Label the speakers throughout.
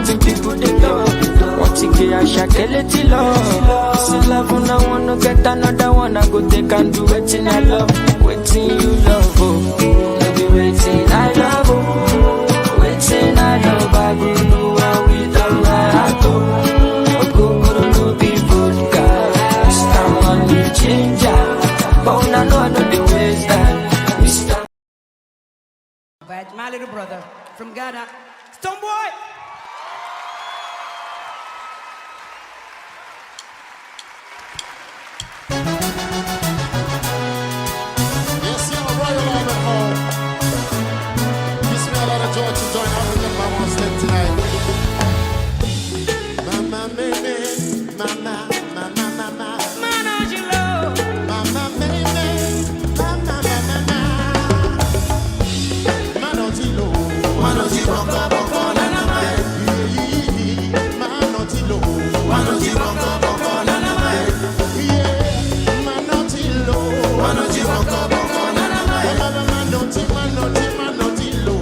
Speaker 1: wetin people dey talk. What you get, I shall kill it till love. See love when I wanna get another one, I go take and do wetin I love. Wetin you love, oh, no be wetin I love, oh. Wetin I love, I go do and with all my heart, oh. Ogogoro no be vodka, Mr. Money Changer. But when I know I know the ways that Mr.
Speaker 2: But my little brother from Ghana, Stone Boy.
Speaker 3: Yes, you're royal on the home. Gives me a lot of joy to join African Mama step tonight. Mama, baby, mama, mama, mama.
Speaker 2: Manangelo.
Speaker 3: Mama, baby, mama, mama. Manotilo, manotilo, boko, nana, manotilo, manotilo, boko, nana, manotilo, manotilo, boko, nana, manotilo,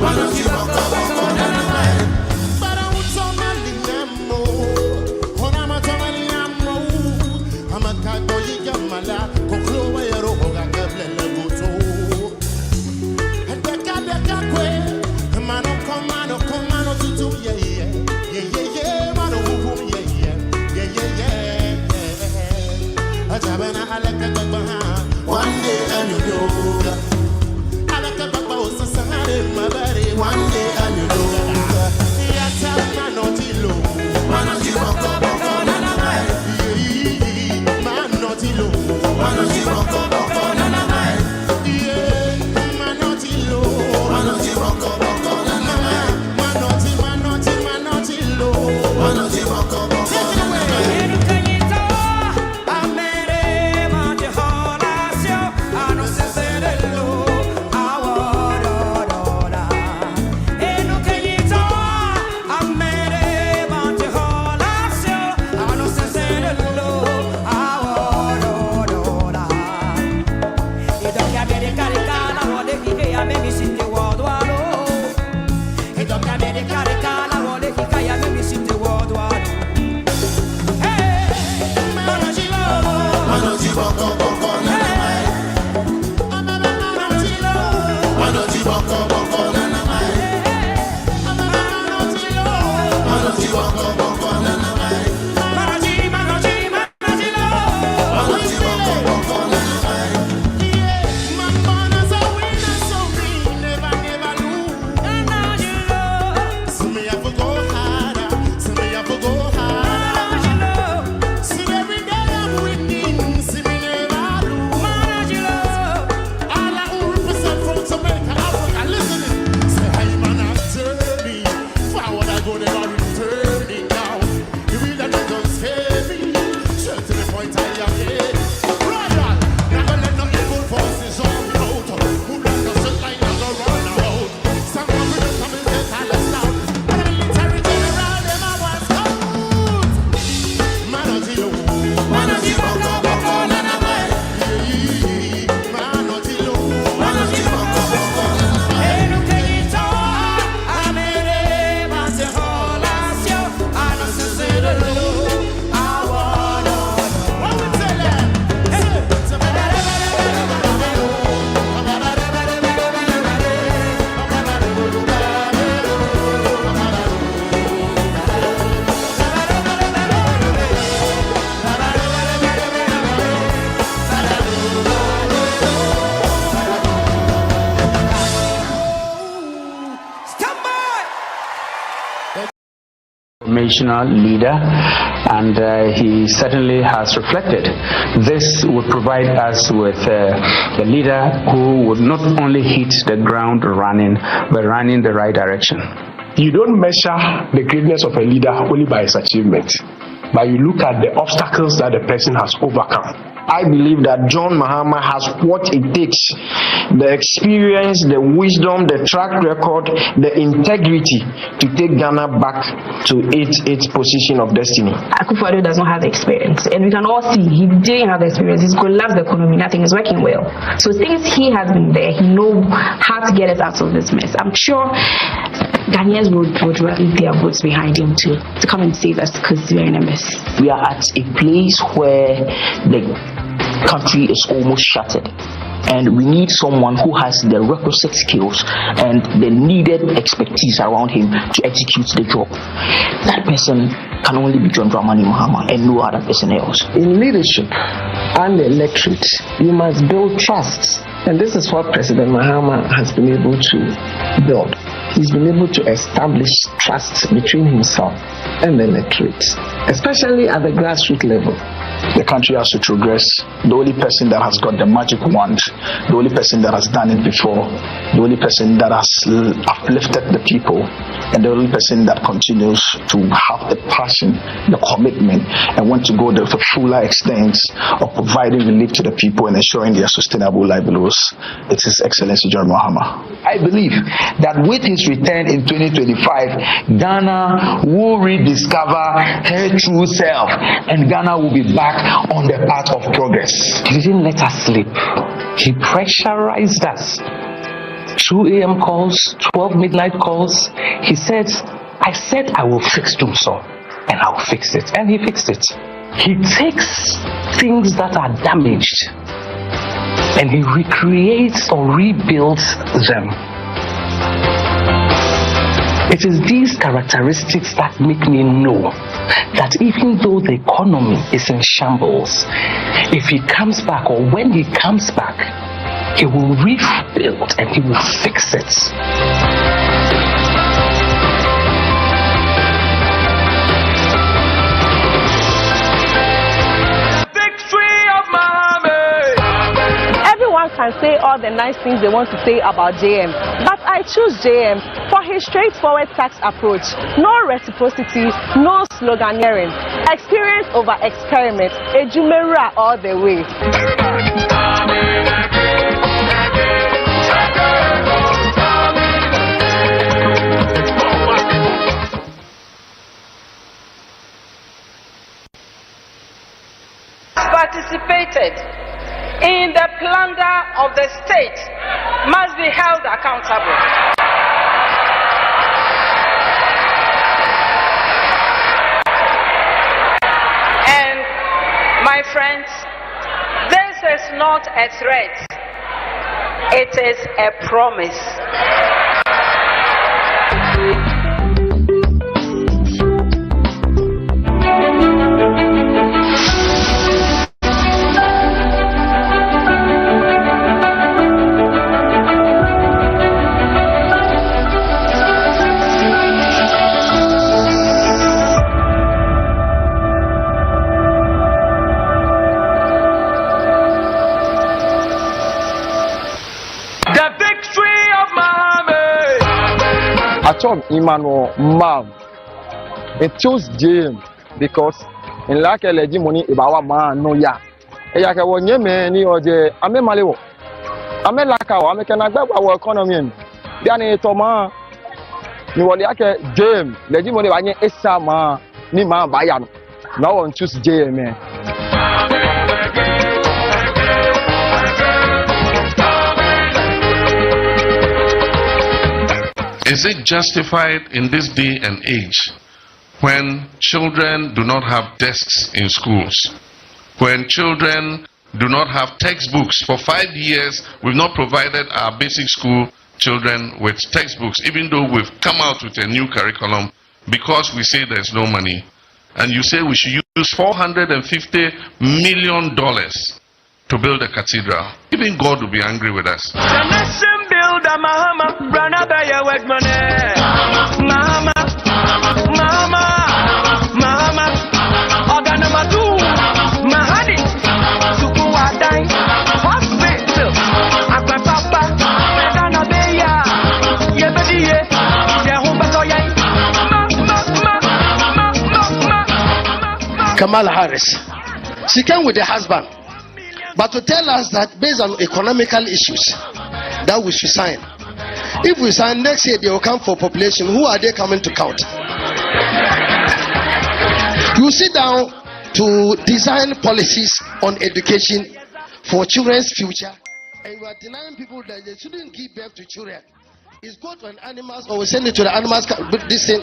Speaker 3: manotilo, boko, nana. Para un somalingamo, ona matamaliamo, amakago yigamala, koklowa yaro hoga gablele buto. Mano tutu, yeah, yeah, yeah, yeah, yeah, mano boom, yeah, yeah, yeah, yeah, yeah. Ajabana alaka baba, one day I know. Alaka baba osa sahare mabare, one day I know. Yata mano tilo, mano jiboko boko nana mai. Mano tilo, mano jiboko boko nana mai. Mano tilo, mano jiboko boko nana mai.
Speaker 4: Leader, and he certainly has reflected. This would provide us with a leader who would not only hit the ground running, but running the right direction.
Speaker 5: You don't measure the greatness of a leader only by his achievement, but you look at the obstacles that the person has overcome.
Speaker 6: I believe that John Mahama has what it takes, the experience, the wisdom, the track record, the integrity to take Ghana back to its position of destiny.
Speaker 7: Akufo-Addo does not have experience, and we can all see he didn't have experience. He's collapsed the economy, nothing is working well. So since he has been there, he knows how to get us out of this mess. I'm sure Ghanaians would rally their votes behind him to come and save us because we're in a mess.
Speaker 6: We are at a place where the country is almost shattered. And we need someone who has the requisite skills and the needed expertise around him to execute the job. That person can only be John Dramani Mahama and no other person else.
Speaker 5: In leadership and the electorate, you must build trust. And this is what President Mahama has been able to build. He's been able to establish trust between himself and the electorate, especially at the grassroots level.
Speaker 8: The country has to progress. The only person that has got the magic wand, the only person that has done it before, the only person that has uplifted the people, and the only person that continues to have the passion, the commitment, and want to go the fuller extent of providing relief to the people and ensuring their sustainable livelihoods. It is Excellency John Mahama.
Speaker 6: I believe that with his return in 2025, Ghana will rediscover her true self, and Ghana will be back on the path of progress.
Speaker 9: He didn't let us sleep. He pressurized us. 2 a.m. calls, 12 midnight calls. He said, I said I will fix Dumso, and I'll fix it. And he fixed it. He takes things that are damaged and he recreates or rebuilds them. It is these characteristics that make me know that even though the economy is in shambles, if he comes back or when he comes back, he will rebuild and he will fix it.
Speaker 10: Can say all the nice things they want to say about JM, but I choose JM for his straightforward tax approach. No reciprocity, no sloganeering. Experience over experiment. Ejumera all the way.
Speaker 11: Participated in the plunder of the state must be held accountable. And my friends, this is not a threat, it is a promise.
Speaker 12: Achom Emmanuel Mam. It chose James because in like a legend money about man no ya. Eyaka wonye me ni oje ame malewo. Ame laka o ame kana gba our economy. Biane toma ni wole yake James legend money wanye esa ma ni ma ba ya no. Na won choose James.
Speaker 13: Is it justified in this day and age when children do not have desks in schools, when children do not have textbooks? For 5 years, we've not provided our basic school children with textbooks, even though we've come out with a new curriculum because we say there's no money. And you say we should use $450 million to build a cathedral. Even God will be angry with us.
Speaker 1: Mahama, run up by your wet money. Mahama, Mahama, Mahama, Organamatu, Mahadi, Sukuwadai, Hospital, Aquapapa, Ganabeya, Yebediye, Yahumbasoya,
Speaker 3: Kamala Harris. She came with the husband, but to tell us that based on economical issues, that we should sign. If we sign next year, they will come for population. Who are they coming to count? You sit down to design policies on education for children's future, and you are denying people that they shouldn't give birth to children. is go to an animals or we send it to the animals this thing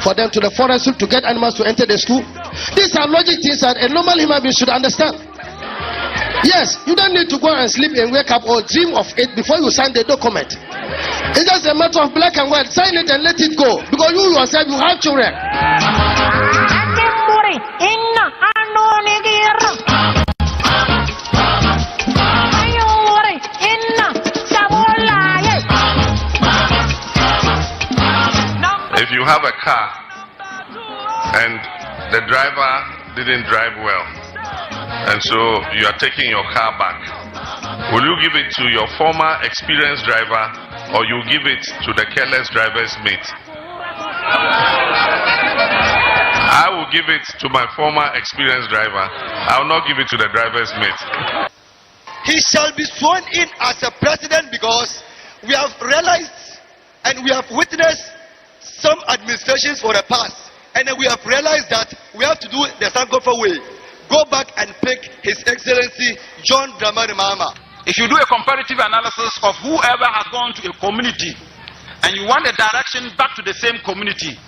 Speaker 3: for them to the forest to get animals to enter the school. These are logic things that a normal human being should understand. Yes, you don't need to go and sleep and wake up or dream of it before you sign the document. It's just a matter of black and white. Sign it and let it go because you yourself you have children.
Speaker 13: If you have a car and the driver didn't drive well, and so you are taking your car back, will you give it to your former experienced driver or you give it to the careless driver's mate? I will give it to my former experienced driver. I will not give it to the driver's mate.
Speaker 14: He shall be sworn in as a president because we have realized and we have witnessed some administrations for the past, and then we have realized that we have to do the Sankofa way. Go back and pick His Excellency John Dramani Mahama.
Speaker 15: If you do a comparative analysis of whoever has gone to a community and you want a direction back to the same community,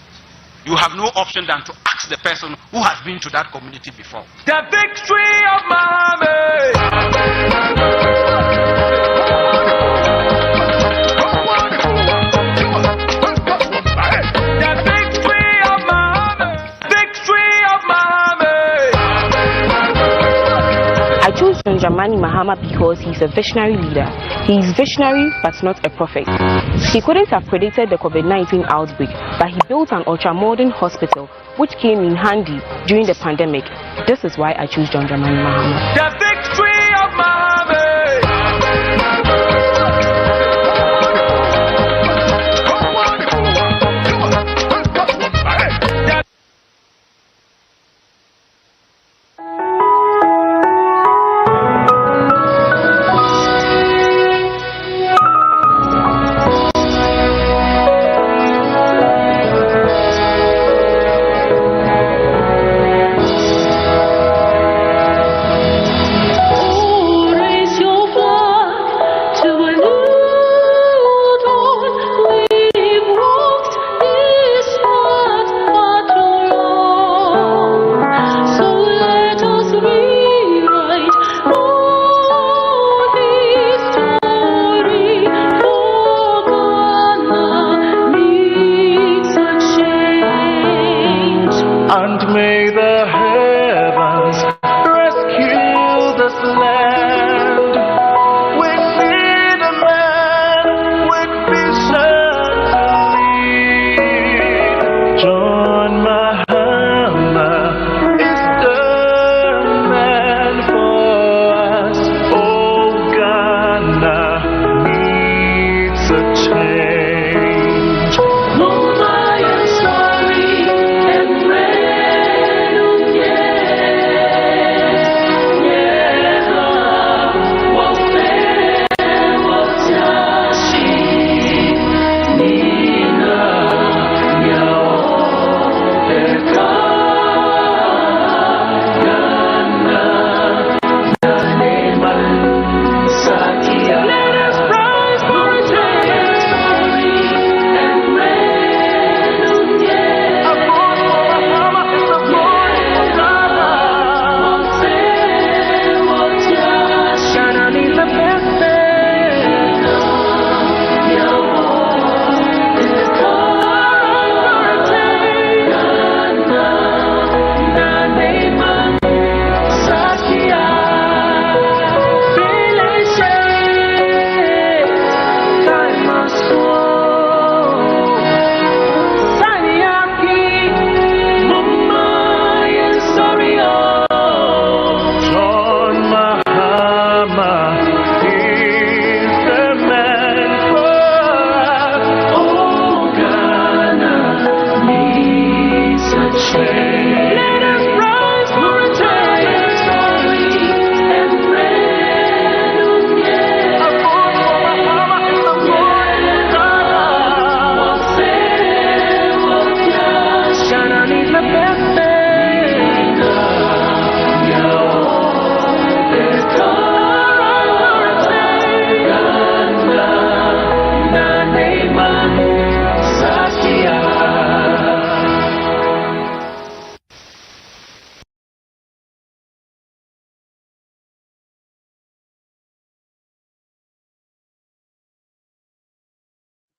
Speaker 15: you have no option than to ask the person who has been to that community before.
Speaker 1: The victory of Mahama.
Speaker 7: I chose John Dramani Mahama because he's a visionary leader. He is visionary but not a prophet. He couldn't have predicted the COVID-19 outbreak, but he built an ultra-modern hospital which came in handy during the pandemic. This is why I chose John Dramani Mahama.
Speaker 1: The victory of Mahama.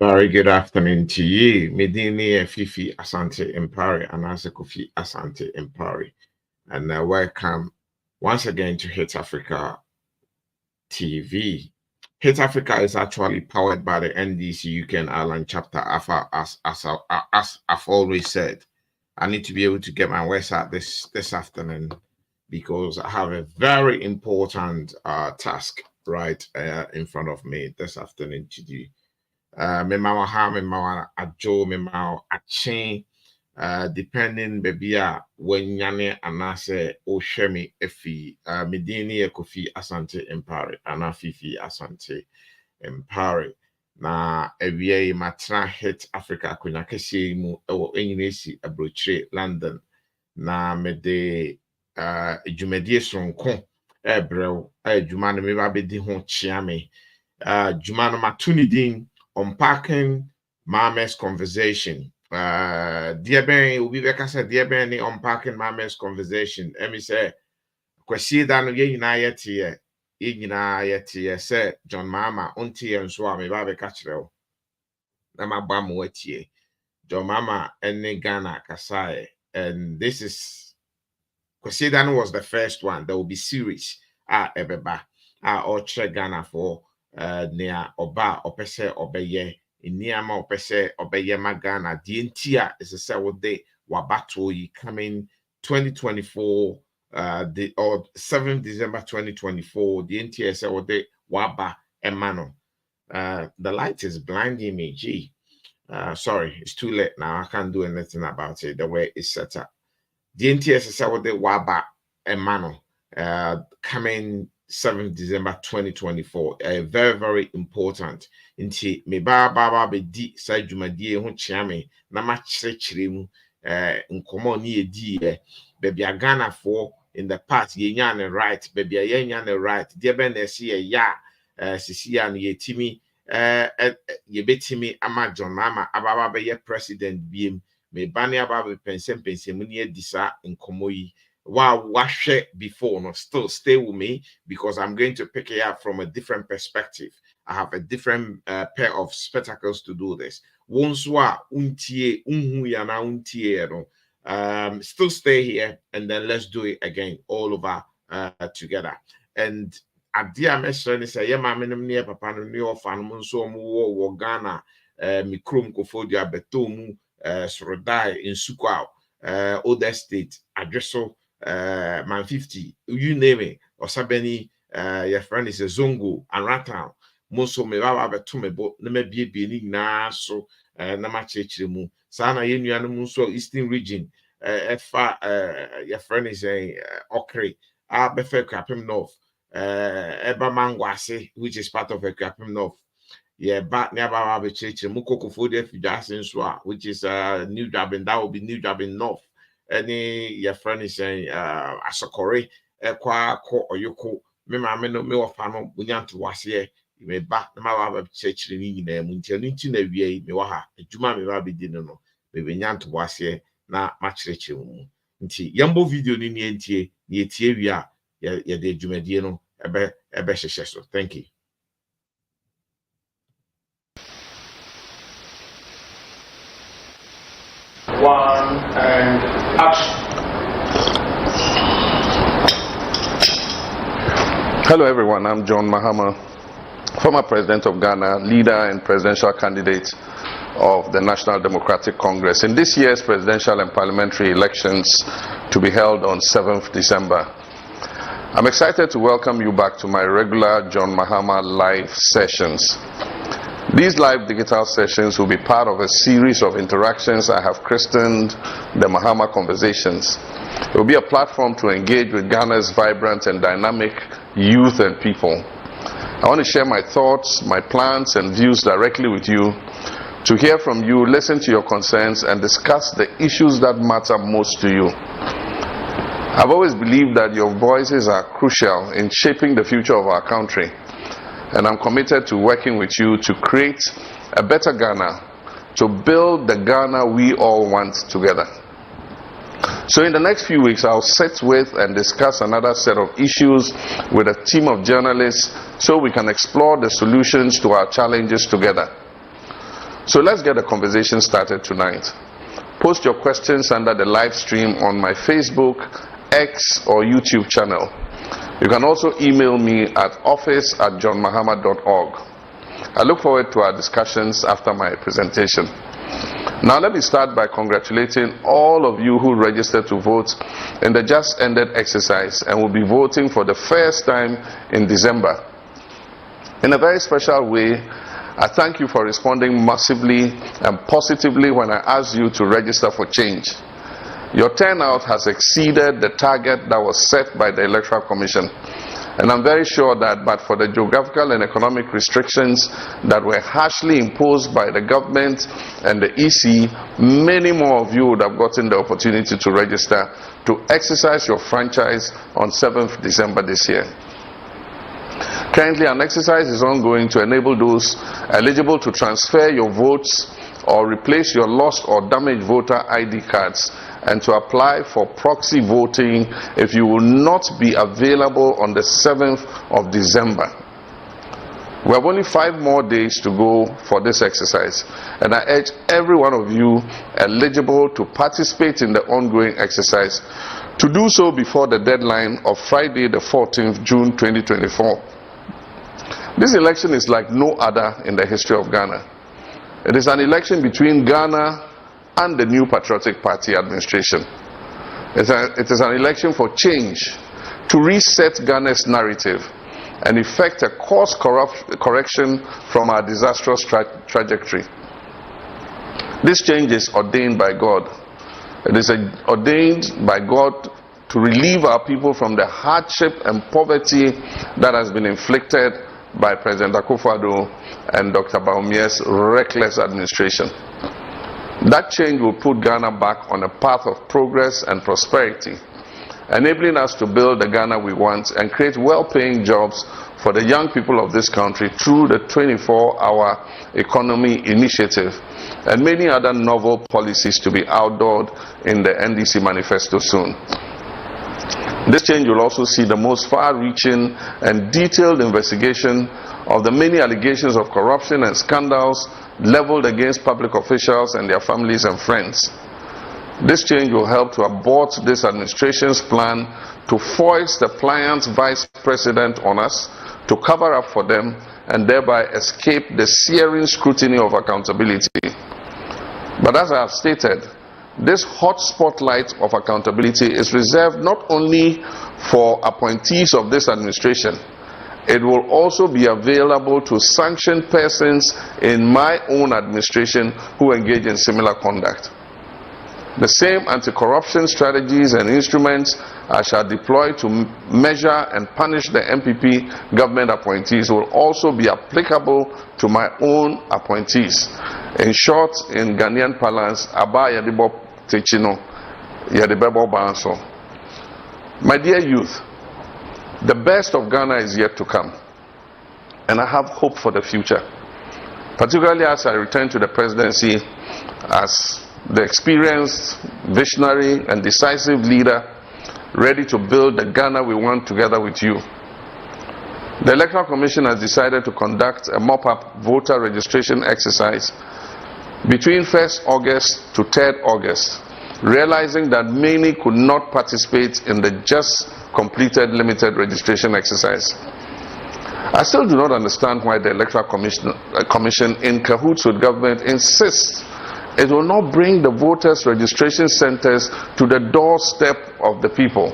Speaker 16: Very good afternoon to you. Medini Fifi Asante Empari and Kofi Asante Empari. And welcome once again to Hit Africa TV. Hit Africa is actually powered by the NDC UK and Ireland chapter. As I've always said, I need to be able to get my words out this afternoon because I have a very important task right in front of me this afternoon to do. Memawa ha memawa ajo memawa achen depending baby wenyane anase ohwemi efi medini Kofi Asante Empare ana Fifi Asante Empare na ewie matra Hit Africa akonya kese mu ewo enyinesi abrochire London na mede edwumadie sonko ebrew edwuma no meba bedi ho chiame dwuma no matuni din Unpacking Mahama's Conversation. Dear Ben, we be kasa dear Ben Unpacking Mahama's Conversation. Emi say kwesi da no ye nyina yete say John Mahama unti enso a me ba be ka kire o. Na magba mo atie. John Mahama ene Ghana kasae, and this is kwesi da no was the first one. There will be series ebeba or check Ghana for nea oba opese obeye eniama opese obeye magana die ntia is a wode wabato yi coming 2024 or 7th December 2024 die ntia is wode waba emano. The light is blinding me. Sorry, it's too late now. I can't do anything about it the way it's set up. Die ntia is wode waba emano coming 7th December 2024. Very, very important. Inti me baba be di sa dwumadie ho chiame na ma kyerɛkyerɛ mu nkomo ne edi baby Ghana for in the past ye nya ne right baby ye nya ne right de be na se ya sisi ya ne yetimi ye betimi ama John Mahama ababa be ye president biem me bani ababa pensem mu ne edisa nkomo yi. Wow, wash before no still stay with me because I'm going to pick it up from a different perspective. I have a different pair of spectacles to do this. Wonswa untie unhu yana untie no. Still stay here and then let's do it again all over together. And adia mesrani say ye ma menem ne papa no ne ofan mo nso mo wo Ghana mikrom kofodia betomu srodai in Sukwa other state addresso man 50, you name it, or Sabeni, your friend is a Zongo and Ratan. Moso me baba to me, but never be na so Namachimu. Sana Yenu so Eastern region. Your friend is a Okre, Befe Crapim North, Eba Mangwase, which is part of a Crapim North. Yeah, but never have a church, Mukoko for the Fujasin Swa, which is a new job, and that will be new job in North. Any your friend is saying asokore kwa ko oyoko me ma me no me ofa no bunyanto wase me ba na ma ba chechire ni nyina mu nti na wie me wa ha adwuma me ba be di no me benyanto wase na ma chirechire mu nti yambo video ni ni entie ni etie wi a ye de adwumadie no ebe hyehyɛ so. Thank you.
Speaker 17: One and action.
Speaker 13: Hello everyone, I'm John Mahama, former president of Ghana, leader and presidential candidate of the National Democratic Congress in this year's presidential and parliamentary elections to be held on 7th December. I'm excited to welcome you back to my regular John Mahama live sessions. These live digital sessions will be part of a series of interactions I have christened the Mahama Conversations. It will be a platform to engage with Ghana's vibrant and dynamic youth and people. I want to share my thoughts, my plans and views directly with you, to hear from you, listen to your concerns and discuss the issues that matter most to you. I've always believed that your voices are crucial in shaping the future of our country. And I'm committed to working with you to create a better Ghana, to build the Ghana we all want together. So in the next few weeks, I'll sit with and discuss another set of issues with a team of journalists so we can explore the solutions to our challenges together. So let's get the conversation started tonight. Post your questions under the live stream on my Facebook, X, or YouTube channel. You can also email me at office@johnmahama.org. I look forward to our discussions after my presentation. Now let me start by congratulating all of you who registered to vote in the just ended exercise and will be voting for the first time in December. In a very special way, I thank you for responding massively and positively when I asked you to register for change. Your turnout has exceeded the target that was set by the Electoral Commission. And I'm very sure that but for the geographical and economic restrictions that were harshly imposed by the government and the EC, many more of you would have gotten the opportunity to register to exercise your franchise on 7th December this year. Currently, an exercise is ongoing to enable those eligible to transfer your votes or replace your lost or damaged voter ID cards and to apply for proxy voting if you will not be available on the 7th of December. We have only 5 more days to go for this exercise, and I urge every one of you eligible to participate in the ongoing exercise to do so before the deadline of Friday the 14th June 2024. This election is like no other in the history of Ghana. It is an election between Ghana and the New Patriotic Party administration. It is an election for change, to reset Ghana's narrative and effect a course correction from our disastrous trajectory. This change is ordained by God. It is ordained by God to relieve our people from the hardship and poverty that has been inflicted by President Akufo-Addo and Dr. Bawumia's reckless administration. That change will put Ghana back on a path of progress and prosperity, enabling us to build the Ghana we want and create well-paying jobs for the young people of this country through the 24-hour economy initiative and many other novel policies to be outlawed in the NDC manifesto soon. This change will also see the most far-reaching and detailed investigation of the many allegations of corruption and scandals leveled against public officials and their families and friends. This change will help to abort this administration's plan to foist the pliant vice president on us, to cover up for them, and thereby escape the searing scrutiny of accountability. But as I have stated, this hot spotlight of accountability is reserved not only for appointees of this administration, it will also be available to sanctioned persons in my own administration who engage in similar conduct. The same anti-corruption strategies and instruments I shall deploy to measure and punish the MPP government appointees will also be applicable to my own appointees. In short, in Ghanaian parlance, Aba Yadibo Techino, Yadibebo Banso. My dear youth, the best of Ghana is yet to come, and I have hope for the future, particularly as I return to the presidency as the experienced, visionary, and decisive leader ready to build the Ghana we want together with you. The Electoral Commission has decided to conduct a mop-up voter registration exercise between 1st August to 3rd August, realizing that many could not participate in the just completed limited registration exercise. I still do not understand why the Electoral Commission in cahoots with government insists it will not bring the voters' registration centers to the doorstep of the people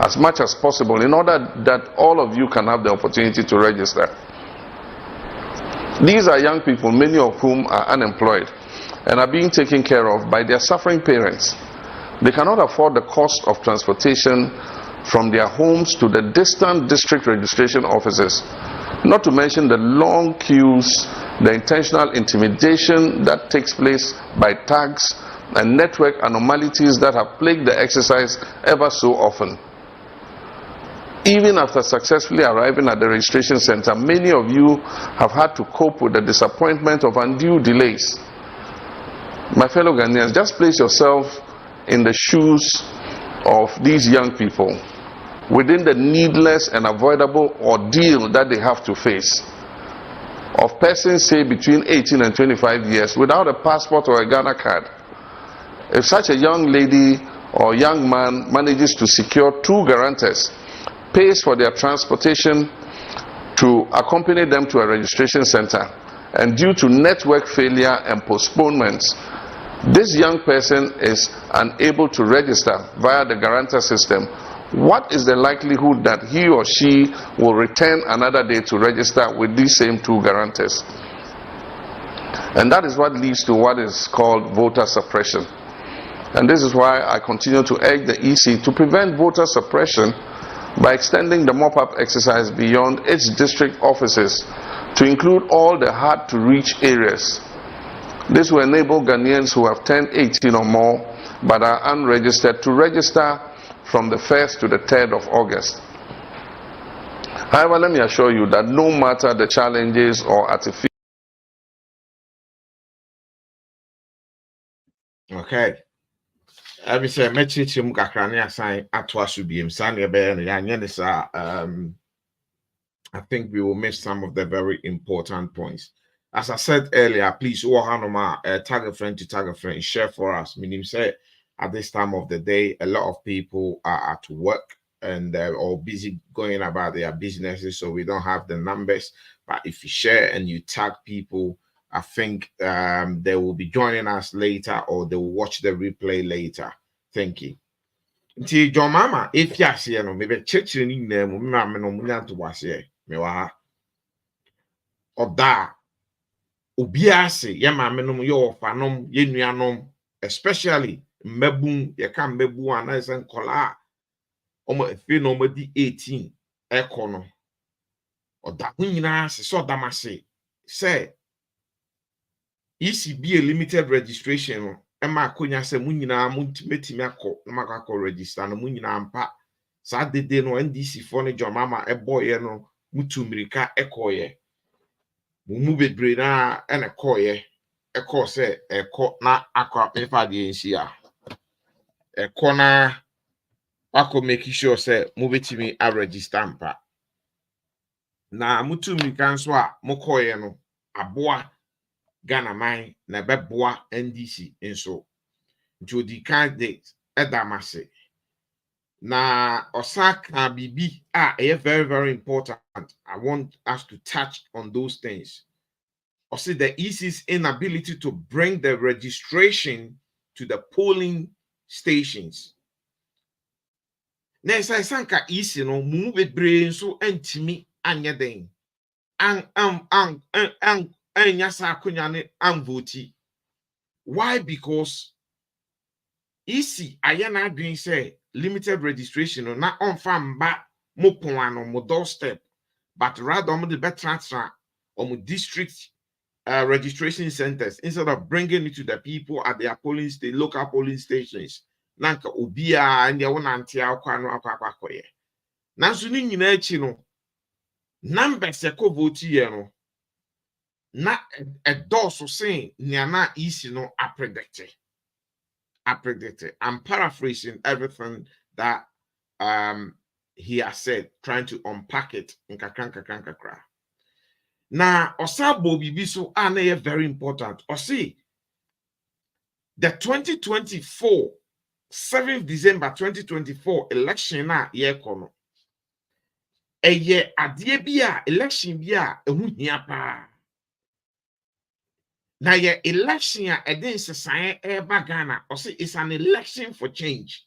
Speaker 13: as much as possible in order that all of you can have the opportunity to register. These are young people, many of whom are unemployed and are being taken care of by their suffering parents. They cannot afford the cost of transportation from their homes to the distant district registration offices, not to mention the long queues, the intentional intimidation that takes place by tags and network anomalies that have plagued the exercise ever so often. Even after successfully arriving at the registration center, many of you have had to cope with the disappointment of undue delays. My fellow Ghanaians, just place yourself in the shoes of these young people within the needless and avoidable ordeal that they have to face. of persons, say between 18 and 25 years, without a passport or a Ghana card. If such a young lady or young man manages to secure 2 guarantors, pays for their transportation to accompany them to a registration center, and due to network failure and postponements, this young person is unable to register via the guarantor system, what is the likelihood that he or she will return another day to register with these same 2 guarantors? And that is what leads to what is called voter suppression. And this is why I continue to urge the EC to prevent voter suppression by extending the mop-up exercise beyond its district offices to include all the hard-to-reach areas. This will enable Ghanaians who have turned 18 or more but are unregistered to register from the 1st to the 3rd of August. However, let me assure you that no matter the challenges or artificial...
Speaker 16: Okay. I be say mechichim kakrani assign atwa subiem sani I think we will miss some of the very important points. As I said earlier, please tag a friend to tag a friend, share for us. Meaning say at this time of the day, a lot of people are at work and they're all busy going about their businesses, so we don't have the numbers. But if you share and you tag people, I think they will be joining us later or they will watch the replay later. Thank you. Nti John Mama, if you are no, maybe church ni na mu me no munya to wase me wa oda obi ase ye ma me no ye ofanom ye nuanom, especially mmabun ye ka mmabu ana se nkola omo efe no mo di 18 ekọ no oda hunyina ase so damase say ECB a limited registration no ema akonya se munyina metimi akọ na makọ register no munyina ampa sa dede no NDC for ne John Mama eboye no mutumirika ekoye mu bebre na ene koye eko se eko na akọ pefa de nsia eko na akọ make sure se mu betimi a register ampa na mutumirika nso a mokoye no aboa Ghana man na beboa NDC inso Jodi candidate edamase na osaka bibi very, very important. I want us to touch on those things. Also, the EC's inability to bring the registration to the polling stations. Na sanka EC no mu bebre so antimi anya den nyasa akonya ne anvoti. Why? Because EC ayana adwin say limited registration na onfa mba mo ponano mo doorstep, but rather on the better transfer on district registration centers instead of bringing it to the people at their local polling stations. Nanka obia and ya wona ante akwa no akwa nanso ni nyina echi no numbers e ko vote ye no na a dose saying niana EC no are predicted. I'm paraphrasing everything that he has said, trying to unpack it in kakra. Now, osabo bibiso are very important. Osi the 2024 7th December 2024 election na ye kono. Eye adie bia election bia ehu hia pa. Na ye election a eden sesan eba Ghana, or say it's an election for change.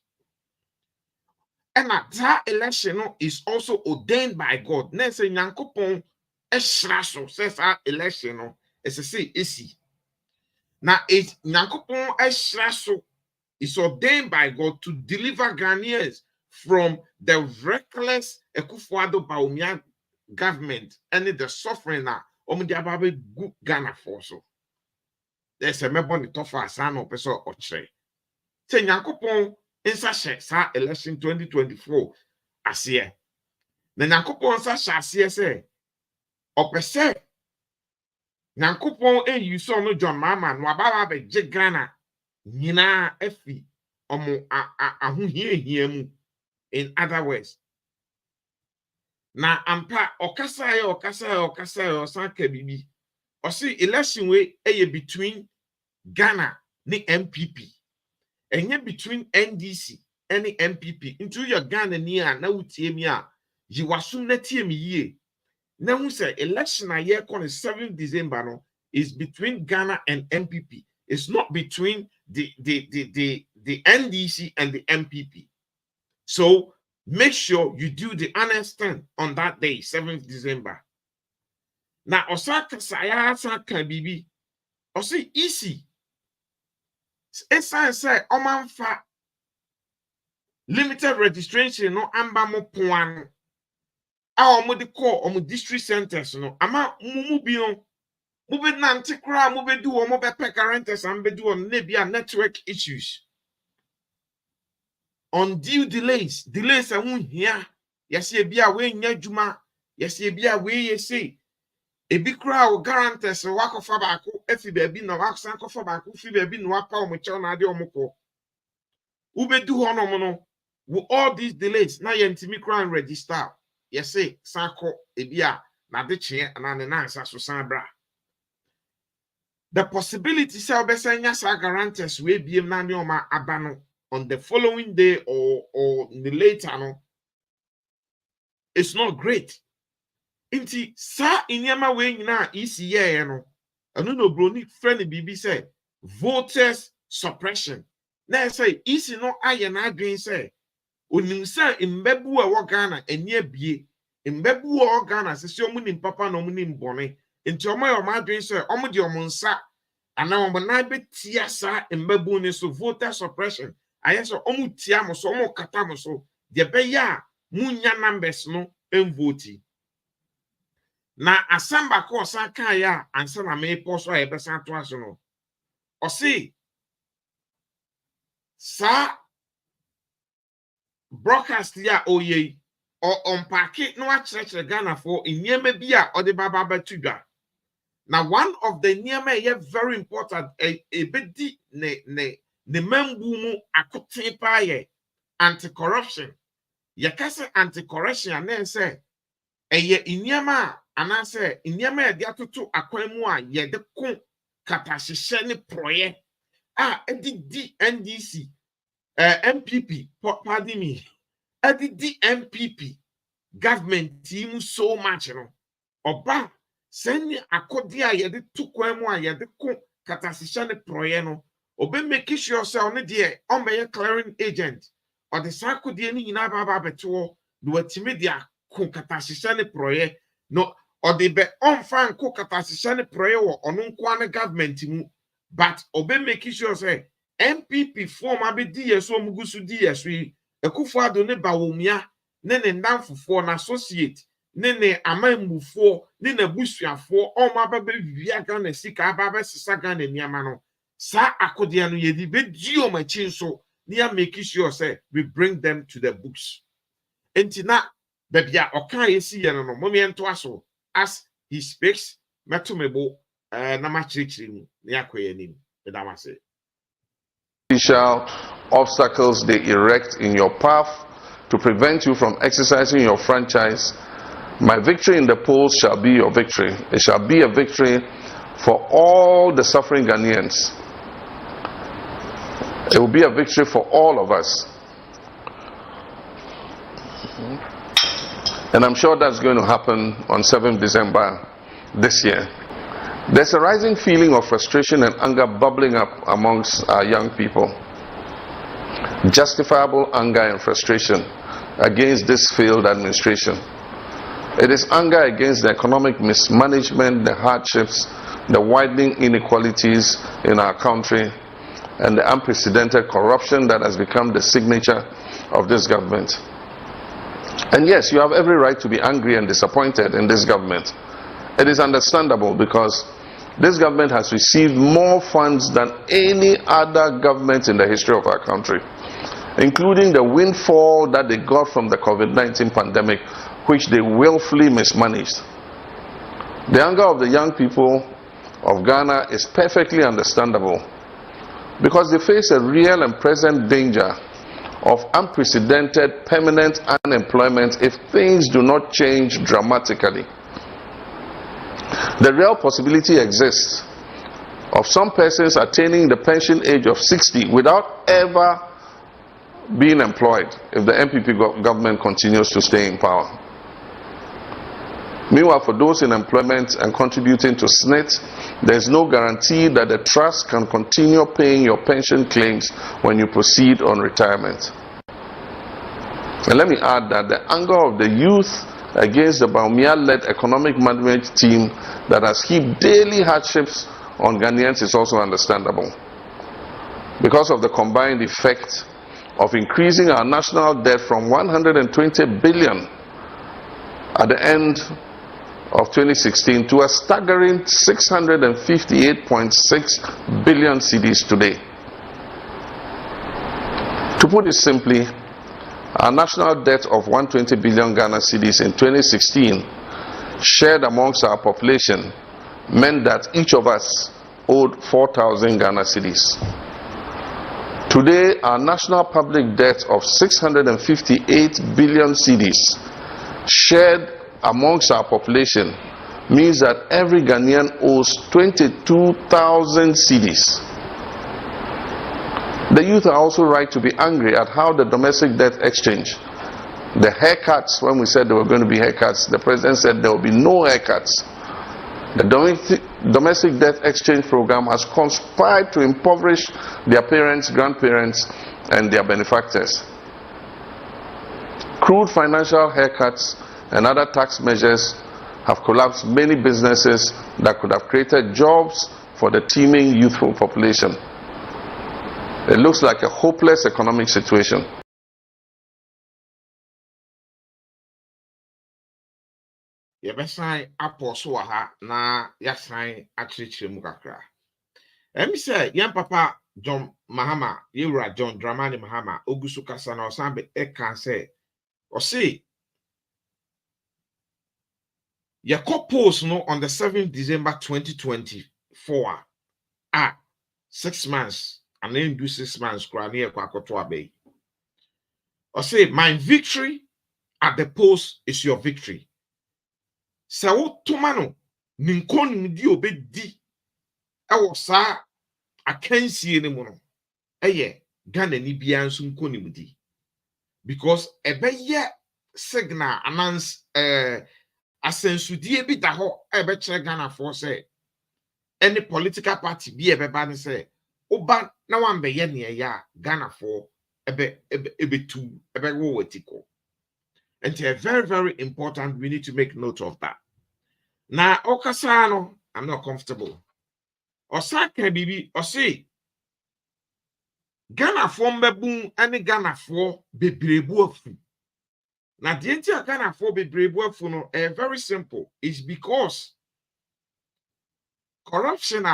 Speaker 16: And that election is also ordained by God. Na say nyankopon esraso says our election is a say isi. Na it nyankopon esraso is ordained by God to deliver Ghanaians from the reckless Ekufuado Bawumia government and the suffering na omudiababe Ghana for so. There's a member on the top of San or person or tre. Say Yankopon in such sa election 2024 as here. The Yankopon such say or per se Yankopon you saw no John Mama no ababa be Ghana nyina efi omo ahu hie mu. In other words, na ampa okasa osan ka bibi Or see election way between Ghana ni MPP. And yet between NDC and the MPP. Into your Ghana near na utiemia. You wasum na tiemi ye. Now we say election a year on the 7th December no, is between Ghana and MPP. It's not between the NDC and the MPP. So make sure you do the understand on that day, 7th December. Now, Osaka Sayasa can be Osi easy. Esa say Omanfa limited registration no amba mo puan. Our mo de call omo district centers no ama mumu bi no mube nante kra mube do omo be currents and be do on nebia network issues. Undue delays and here. Yes, ye be away nyajuma. Yes, ye be away ye say. Ebi kra o guarantors wako fabako efi baby no wako sanko fabako fi baby no wapa o mocho na ade omoko. Ube do hono no with all these delays na yentimi kra and register. Yes, say sanko ebia na de che na ne nansa so san bra. The possibility say obesanya sa guarantors we biem na ne oma abano on the following day or in the later no, it's not great. Inti sa inyama we nyina isi ye no anu no broni friend bibi say voters suppression. Na say isi no aye na adwen say onim say mbebu a wo Ghana enye bie mbebu a wo Ghana se omu nim papa na omu nim bone nti omo yo ma adwen say omu de omu nsa ana omo na betia sa mbebu ni so voter suppression. Aye so omu tia mo so omu kata mo so de be ya munya numbers no envoti. Na asamba ko sa kan ya ansa na me poso e besa to aso no. O si sa broadcast ya oye o unpacking no a Ghana for inyeme bia o de baba batudwa. Now one of the nieme ye very important e bedi ne membu mu akoten pa ye anti-corruption. Ye kase anti-corruption anen say eye inyema anase inyema e de atoto akwan mu a ye de kon katahihye ne proye edi NDC MPP pardon me edi MPP government team so much no oba send akodi a ye de to kwan mu a ye de kon katahihye ne proye no obe make sure say on de on be clearing agent or the sakodi ni nyina baba beto no watimi dia kon katahihye ne proye no or the be on fan ko katahihye ne proye wo ono nko an government mu but obe make sure say MPP form abedi yeso mugusu di yeso ekufo ado ne bawomia ne ndamfofo na associate ne amambufo ne busuafo o ma baba bibia Ghana sika baba sisa Ghana niama no sa akodia no yedi be di o machi nso ne ya make sure say we bring them to the books. Entina bebia oka yesi ye no momento aso as he speaks metomebo na machirichiri mu ne akoye nim bedamase.
Speaker 13: Obstacles they erect in your path to prevent you from exercising your franchise. My victory in the polls shall be your victory. It shall be a victory for all the suffering Ghanaians. It will be a victory for all of us. And I'm sure that's going to happen on 7th December this year. There's a rising feeling of frustration and anger bubbling up amongst our young people. Justifiable anger and frustration against this failed administration. It is anger against the economic mismanagement, the hardships, the widening inequalities in our country, and the unprecedented corruption that has become the signature of this government. And yes, you have every right to be angry and disappointed in this government. It is understandable because this government has received more funds than any other government in the history of our country, including the windfall that they got from the COVID-19 pandemic, which they willfully mismanaged. The anger of the young people of Ghana is perfectly understandable because they face a real and present danger of unprecedented permanent unemployment if things do not change dramatically. The real possibility exists of some persons attaining the pension age of 60 without ever being employed if the MPP government continues to stay in power. Meanwhile, for those in employment and contributing to SNIT, there is no guarantee that the trust can continue paying your pension claims when you proceed on retirement. And let me add that the anger of the youth against the Baumia-led economic management team that has heaped daily hardships on Ghanaians is also understandable, because of the combined effect of increasing our national debt from 120 billion at the end of 2016 to a staggering 658.6 billion cedis today. To put it simply, our national debt of 120 billion Ghana cedis in 2016, shared amongst our population, meant that each of us owed 4,000 Ghana cedis. Today, our national public debt of 658 billion cedis, shared amongst our population, means that every Ghanaian owes 22,000 cedis. The youth are also right to be angry at how the domestic debt exchange, the haircuts, when we said there were going to be haircuts, the president said there will be no haircuts. The domestic debt exchange program has conspired to impoverish their parents, grandparents, and their benefactors. Crude financial haircuts and other tax measures have collapsed many businesses that could have created jobs for the teeming youthful population. It looks like a hopeless economic situation.
Speaker 16: Yɛbɛsan apɔ so wɔ ha na yɛasan akyerɛkyerɛ mu kakra. Ɛmi sɛ yɛn papa John Mahama, yɛwura John Dramani Mahama, ogu so kasa na ɔsan ɛka sɛ ɔse yɛkɔ post no on the 7th December 2024 a 6 months and then do 6 months koraa ne yɛkɔ akɔto abɛyi. Ɔse my victory at the post is your victory. Sɛ wotoma no ne nkɔnimdi obɛdi ɛwɔ saa akansie no mu no ɛyɛ Ghana ni biara nso nkɔnimdi, because ɛbɛyɛ signal announce asensudie bi da hɔ ɛbɛkyerɛ Ghanafoɔ sɛ any political party bi ɛbɛba ne sɛ oba na wambɛyɛ nea ɛyɛ a Ghanafoɔ ɛbɛtu ɛbɛwɔ wɔtiko. And it's very, very important. We need to make note of that. Now, Okasano, I'm not comfortable. Osaka bibi, Osi Ghana for mbebun, any Ghana for bebrebu afu. Now, the entire Ghana for bebrebu afu no, very simple. It's because corruption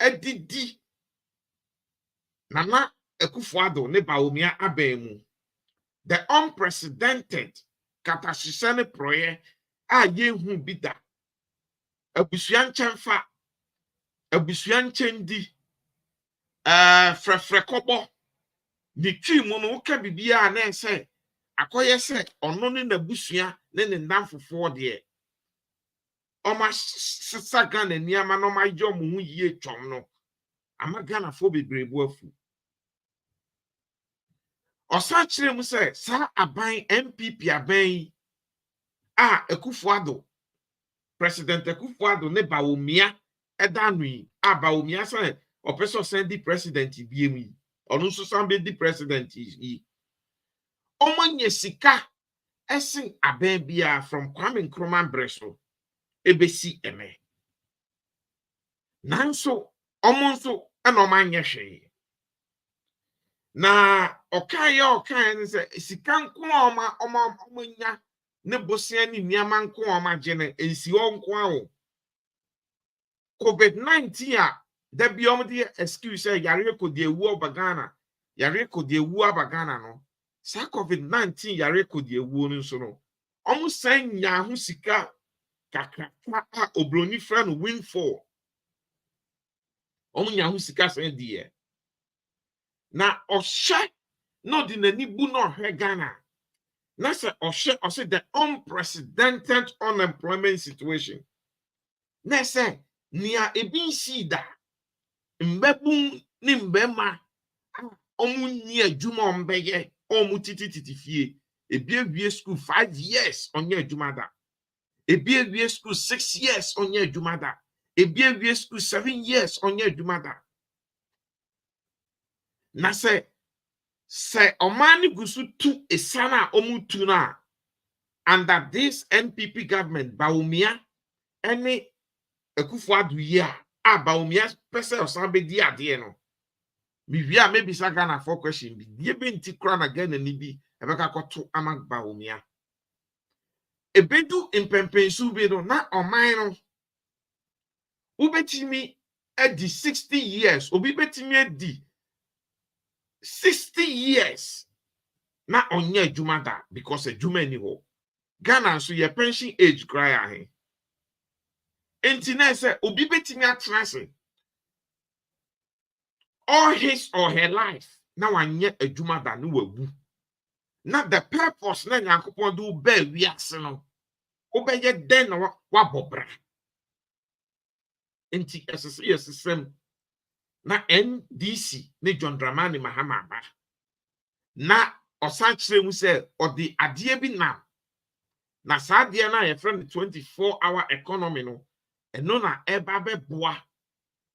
Speaker 16: edidi Nana Ekufuado ne Baumia abemu. The unprecedented katashisane proye a yehu bida. Abusuan chenfa, abusuan chendi, frefrekobo, ni twi mono ka bibia na se akoye se ono ne nabusuan ne ne namfofo de. Oma sisa Ghana niama no ma jo mu hu yie twom no. Ama Ghana fo bebrebu afu. Osa kire mu se sa aban MPP aban a Ekufuado President Ekufuado ne Baumia edanui a Baumia say opeso send the president biemu onu so san be the president yi omanye sika esen aban bia from Kwame Nkrumah breso ebesi eme nanso omonso ena omanye hwe na okaye ne se sika nko omanya ne bosia ni niama nko omagene ensi onko awo COVID-19 a da biom de excuse yare ko de ewu obagana yare ko de ewu abagana no sa COVID-19 yare ko de ewu no nso no omo san nya ho sika kakra a obroni fra no windfall omo nya ho sika san die na ohye no di nani bu no hwe Ghana. That's the unprecedented unemployment situation. Nese nia ebi si da mbebun ni mbema omu ni adwuma ombeye omu titi fie ebi school 5 years onye adwuma da ebi school 6 years onye adwuma da ebi school 7 years onye adwuma da na se omani gusu tu esana omu tu na under this NPP government Baumia any Ekufuadu year Baumia pese osambe di ade no Bibia maybe Sagana for question bi die be nti kra na Ghana ni bi ebeka koto ama Baumia ebedu impempensu bi no na oman no ubetimi edi 60 years obi betimi edi 60 years na onye adwuma da because adwuma ni ho Ghana so your pension age cry ahe enti na say obi betimi atrase all his or her life na wanye adwuma da no wawu na the purpose na Nyankopon do ba wiase no obeye den na wabobra enti SSM na NDC ne John Dramani Mahama ba na osan kire mu say odi ade bi na saa de na ye friend 24-hour economy no eno na eba be boa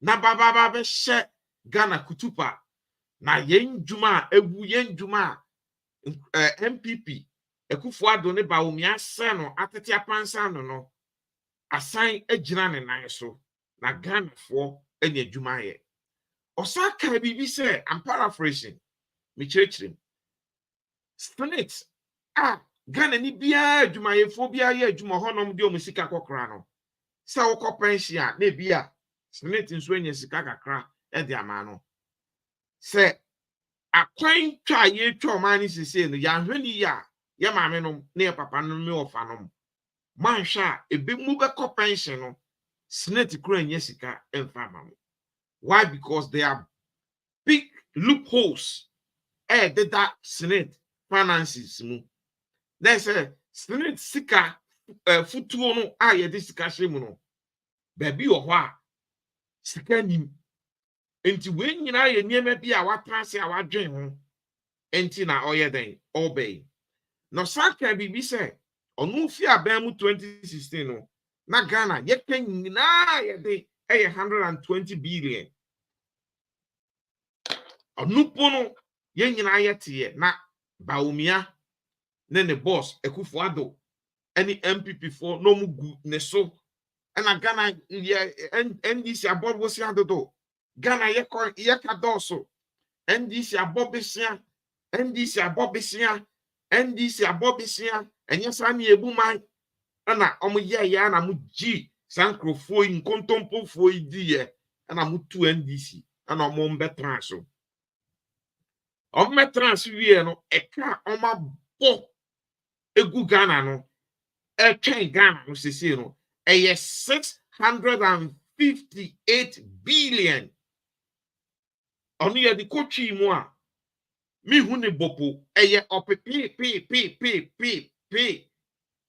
Speaker 16: na baba be hye Ghana kutupa na yen djuma ewu yen djuma MPP Ekufuado ne Baumia se no atete apansa no asan agina ne nan so na Ghana fo ene djuma ye osaka bibi se I'm paraphrasing me churchrim Senate Ghana ni bia djuma ye fo bia ye djuma honom de o sika kokra no se wo ko pension na bia Senate nso enya sika kakra e de ama no se akwan twa ye twa man ni sese no ya hwani ya ya maame no na ya papa no me ofa no man hwa ebe mu be ko pension no Senate kura enya sika emfa ma no why because there are big loopholes that Senate finances mu they say Senate sika futuo no ye de sika hye mu no baby ohwo a sika nim enti we nyina ye niema bi a watrase a wadwen ho enti na oye den obey no saka bibi se onu fi aban mu 2016 no na Ghana ye kan nyina ye de 120 billion onu pono ye nyina ye tie na Baumia ne boss Ekufuado any MPP for no mu gu ne so na Ghana ye NDC abobo si adodo Ghana ye ka doso NDC abobesia NDC abobesia NDC abobesia enye sa na ebu man na omo ye ya na mu gi sankrofo nkontompofo di ye na mu tu NDC na omo mbetran so omo metran so wie no eka oma bo egu Ghana no etwen Ghana no sese no eye 658 billion onu ye di kotwi mu a mi hu ne bopo eye opepe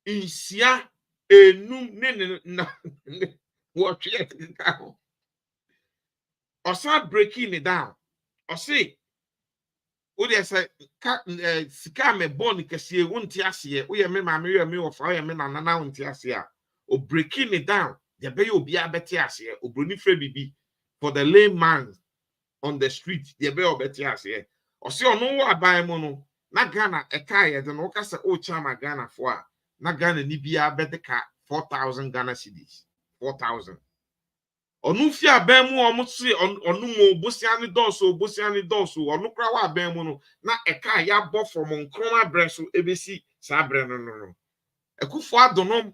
Speaker 16: insia enum ne what you down osa breaking it down o say o dey say sika me born kese wonti ase o ye me ma me me of o ye me na wonti ase a o breaking it down the be obi abeti ase o broni frɛ bibi for the layman on the street the be obeti ase o say ono wo aban mu no na Ghana eka ye de no ka se o chama Ghana fo a na Ghana ni bia bedeka 4,000 Ghana cedis 4,000 onu fi aban mu o se onu mo bosia ni doso onu kra wa aban mu no na eka ya bo from nkroma breso ebesi sa bre no Ekufuado no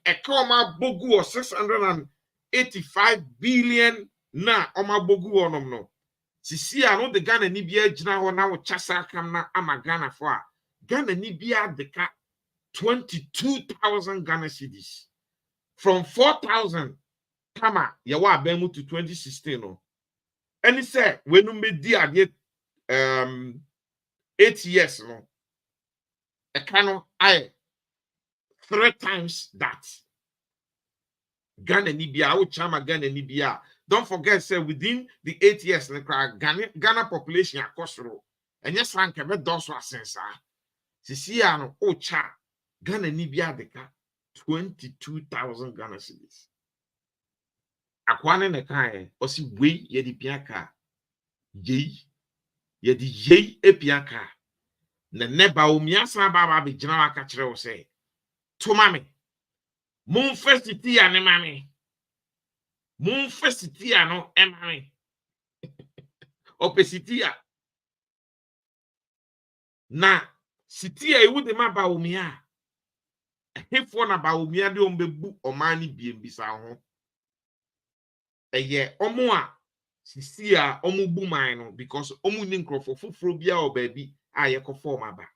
Speaker 16: eka o ma bogu o 685 billion na o ma bogu onom no sisi a no de Ghana ni bia gina ho na wo chasa kam na ama Ghana fo a Ghana ni bia de ka 22,000 Ghana cedis from 4,000 kama ye wa aban mu to 2016 no any say wenu medi ade 8 years no e kano I 3 times that Ghana Nibia, I would chama Ghana Nibia. Don't forget, say within the 8 years, Ghana population across road. And yes, one can be done so sense. Sisiano, Ocha, Ghana Nibia deka 22,000 Ghana cedis. Akwane ne kae, osi we ye di piaka. Ye di ye e piaka. Ne neba umiasa baba bi jina waka kire wo se. To mami. Mon fesiti ane mami. Mon fesiti ano e mami. Opesitia. Na sitia e wude ma ba umia. Hefo na ba umia de ombebu omani biembisa ho. Eye omo a sisia omo bu man no because omo ni nkrofo foforo bia o baabi a ye kofo ma ba.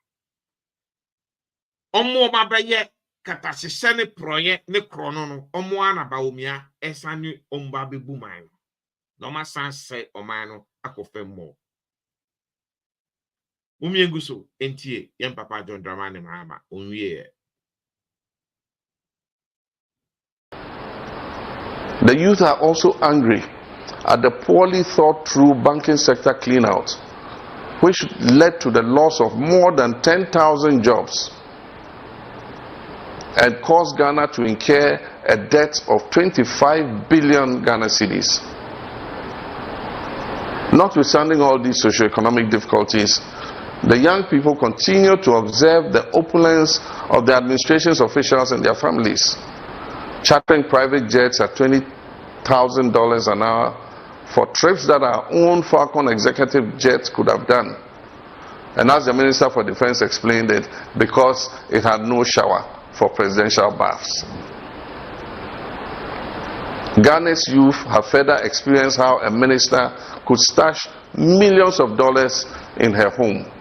Speaker 16: Omo ma ba ye katasese ne proye ne krono no omo ana ba umia esane omba bebu man no ma sanse oman no akofem mo. Umienguso entie yem papa John Dramani Mahama onwie.
Speaker 13: The youth are also angry at the poorly thought through banking sector clean-out, which led to the loss of more than 10,000 jobs and caused Ghana to incur a debt of 25 billion Ghana cedis. Notwithstanding all these socio-economic difficulties, the young people continue to observe the opulence of the administration's officials and their families, chartering private jets at $20,000 an hour for trips that our own Falcon executive jets could have done. And as the Minister for Defense explained it, because it had no shower for presidential baths. Ghana's youth have further experienced how a minister could stash millions of dollars in her home.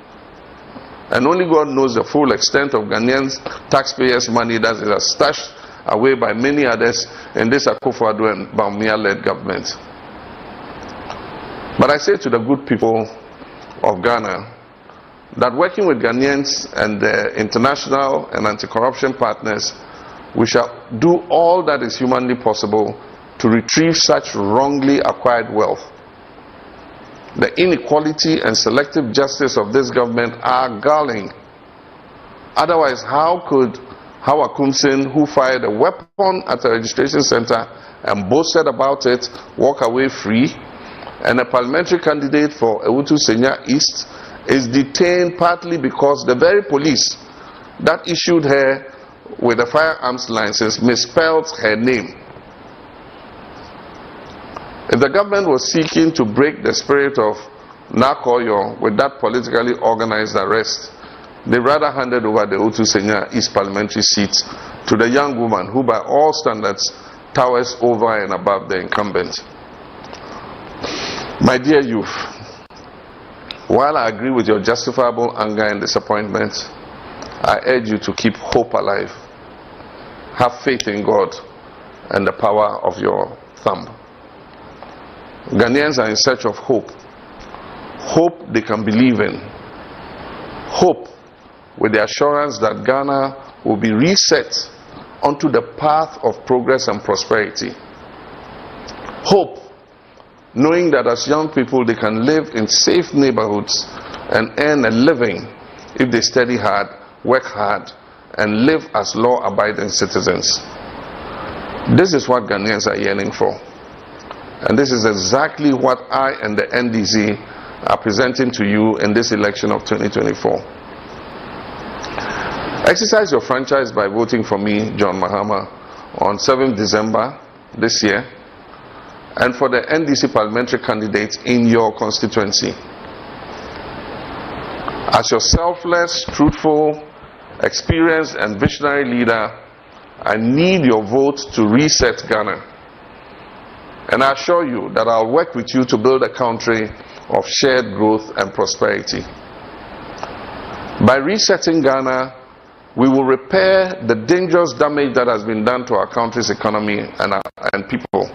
Speaker 13: And only God knows the full extent of Ghanaians' taxpayers' money that is stashed away by many others in this Akufo-Addo and Bawumia-led government. But I say to the good people of Ghana that working with Ghanaians and their international and anti-corruption partners, we shall do all that is humanly possible to retrieve such wrongly acquired wealth. The inequality and selective justice of this government are galling. Otherwise, how could Hawa Kumsin, who fired a weapon at a registration center and boasted about it, walk away free, and a parliamentary candidate for Ewutu Senya East is detained partly because the very police that issued her with a firearms license misspelled her name? If the government was seeking to break the spirit of Nakoyo with that politically organized arrest, they rather handed over the Ewutu Senya East parliamentary seat to the young woman who by all standards towers over and above the incumbent. My dear youth, while I agree with your justifiable anger and disappointment, I urge you to keep hope alive. Have faith in God and the power of your thumb. Ghanaians are in search of hope. Hope they can believe in. Hope with the assurance that Ghana will be reset onto the path of progress and prosperity. Hope knowing that as young people they can live in safe neighborhoods and earn a living if they study hard, work hard, and live as law-abiding citizens. This is what Ghanaians are yearning for. And this is exactly what I and the NDC are presenting to you in this election of 2024. Exercise your franchise by voting for me, John Mahama, on 7th December this year, and for the NDC parliamentary candidates in your constituency. As your selfless, truthful, experienced, and visionary leader, I need your vote to reset Ghana. And I assure you that I'll work with you to build a country of shared growth and prosperity. By resetting Ghana, we will repair the dangerous damage that has been done to our country's economy and people.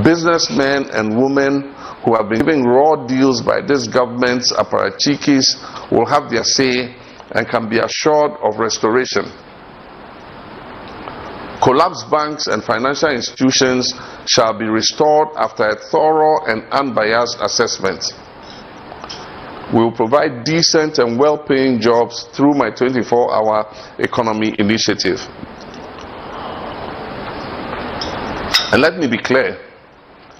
Speaker 13: Businessmen and women who have been given raw deals by this government's apparatchiks will have their say and can be assured of restoration. Collapsed banks and financial institutions shall be restored after a thorough and unbiased assessment. We will provide decent and well-paying jobs through my 24-hour economy initiative. And let me be clear,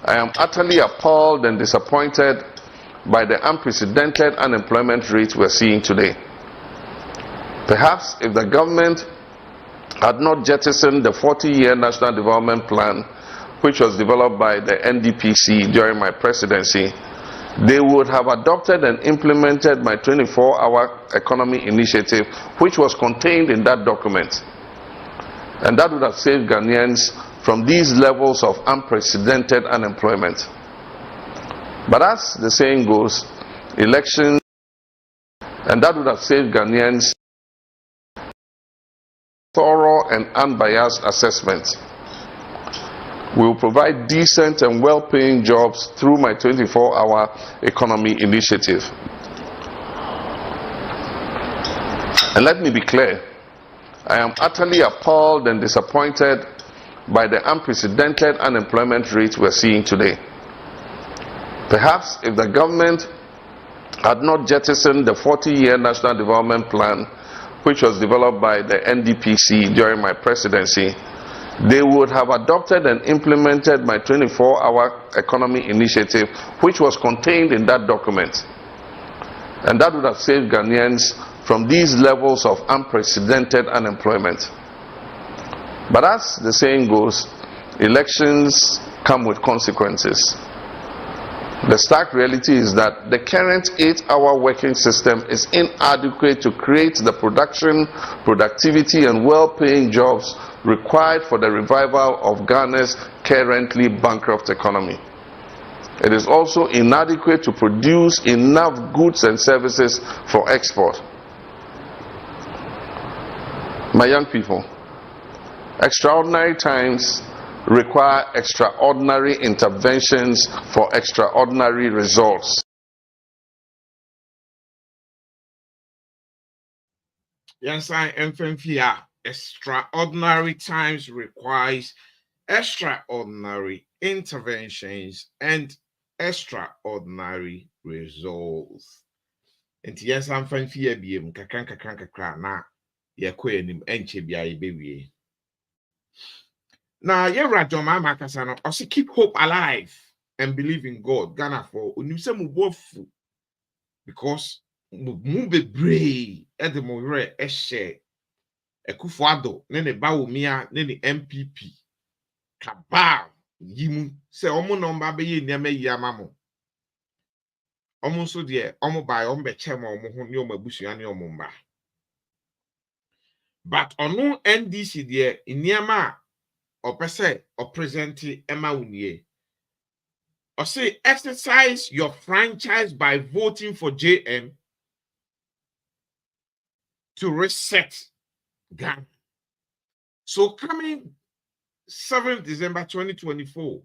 Speaker 13: I am utterly appalled and disappointed by the unprecedented unemployment rate we're seeing today. Perhaps if the government had not jettisoned the 40-year National Development Plan, which was developed by the NDPC during my presidency, they would have adopted and implemented my 24-hour economy initiative, which was contained in that document. And that would have saved Ghanaians from these levels of unprecedented unemployment. But as the saying goes, elections, and that would have saved Ghanaians thorough and unbiased assessment. We will provide decent and well-paying jobs through my 24-hour economy initiative. And let me be clear, I am utterly appalled and disappointed by the unprecedented unemployment rate we're seeing today. Perhaps if the government had not jettisoned the 40-year National Development Plan, which was developed by the NDPC during my presidency, they would have adopted and implemented my 24-hour economy initiative, which was contained in that document. And that would have saved Ghanaians from these levels of unprecedented unemployment. But as the saying goes, elections come with consequences. The stark reality is that the current 8-hour working system is inadequate to create the production, productivity, and well-paying jobs required for the revival of Ghana's currently bankrupt economy. It is also inadequate to produce enough goods and services for export. My young people, extraordinary times require extraordinary interventions for extraordinary results.
Speaker 16: Yes, I am familiar. Extraordinary times requires extraordinary interventions and extraordinary results. And yes, I'm familiar. Na yakwenim enche bia ibewie. Now, John Mahama Kasano also keep hope alive and believe in God. Ghana for unimse mubofu because mube brave at the more eshe ekufuado nene bawumia nene MPP kabal yimu se omo nomba be ye niame yamamo omo so de omo bai omo be chema omo ho ne omo abusua ne omo mba. But ono NDC de niama or per se or present Emma Unye. Or say exercise your franchise by voting for JM to reset Ghana. So coming 7th December 2024.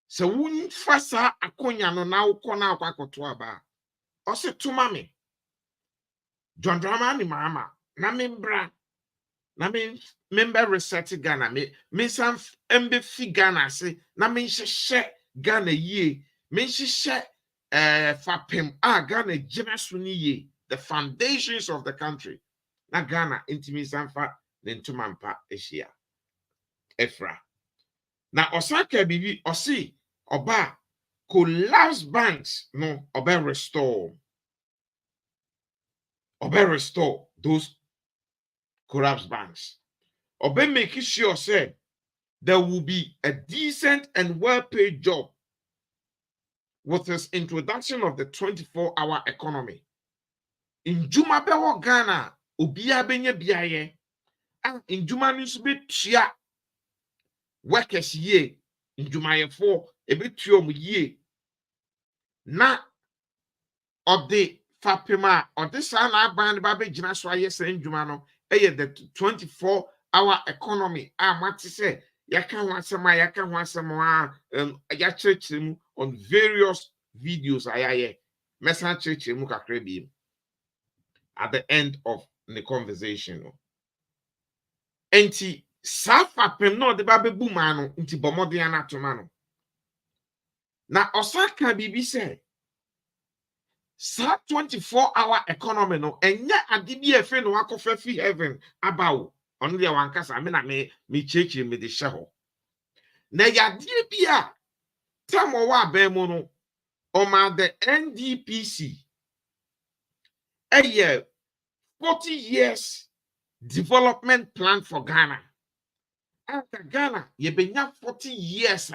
Speaker 16: So wouldn't fasa akonya no na ukona kwakotoa ba. Or say to mami. John Dramani Mahama na membra. Na member reset Ghana me sam embe fi Ghana se na me hye Ghana ye me hye fapem Ghana gina so ni ye the foundations of the country na Ghana intimi samfa ne ntomampa ehia efra na osaka bibi osi oba collapse banks no oba restore those collapse banks. Or by making sure say there will be a decent and well-paid job with this introduction of the 24-hour economy. In Juma bewo Ghana, obiya benye biaye, and in Juma nisube tia workers ye, in Juma ye for a bit ye. Na of the Fapima or this ana band babe jina swaye sen Juma no, the 24-hour economy. What to say? Yaka wasama ya church on various videos ayaye. Message church mu kakrebi at the end of the conversation. enti safa pem no de ba bebu ma no nti bomode anatoma no na osaka bibi say sa 24-hour economy no enya ade bi efe no akofa fi heaven abawo ono de wankasa me na me cheche me de hye na yade bi a tamo wa ba mu no oma the NDPC 40 years development plan for Ghana. After Ghana, you been 40 years.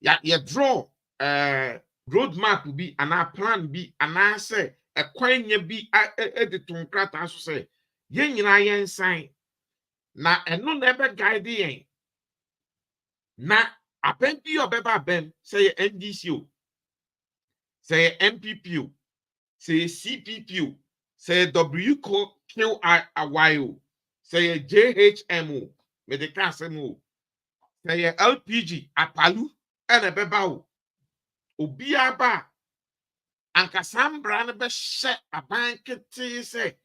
Speaker 16: You draw roadmap be and a plan be and I say a coin ye be edit to crat as say. Yen yen sign. Na and no never guide yen. Na a pen be your beba ben say NDCO. Say MPPO. Say CPPO. Say WQIYO. Say JHMO. Medical SMO. Say LPG. Apalu. And a bebao. Obiaba. Ankasambra ne be she abankete say.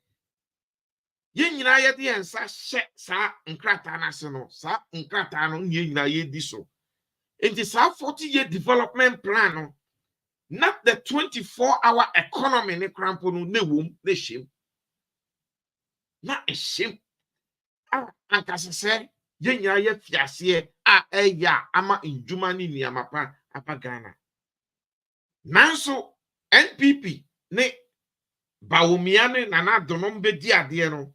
Speaker 16: Yen nyina ye de ensa she sa nkrata na se no. Sa nkrata no nye nyina ye di so. It is our 40-year development plan no. Not the 24-hour economy ne crampo no ne wom ne shame. Not a shame. Ankasa say yen nyina ye fiase eya ama injuma ni niamapa apa Ghana. Nanso NPP ne Bawumia ne Nana Donom be di ade no.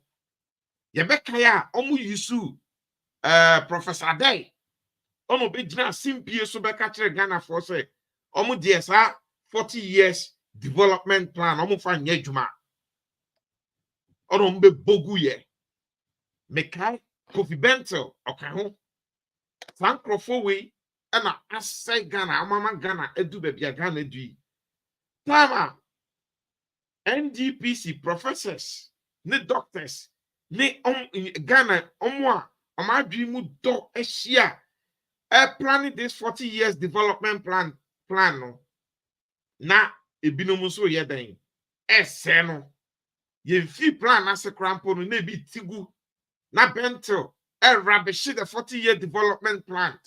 Speaker 16: Ye be kaya omu yusu Professor Day. Omo be gina simpie so be ka kire Ghana for say omu de sa 40 years development plan omu fa nya adwuma. Omo be bogu ye. Mekai Kofi Bentel okaho. Sankrofo we na asai Ghana amama Ghana edu be bia Ghana edu. Tama NDPC professors, ne doctors, ne Ghana omwa omadwi mu do ehia planning this 40 years development plan no na ebinom so ye dan ese no ye fi plan ase krampo no na bi tigu na bentel rubbish the 40-year development plan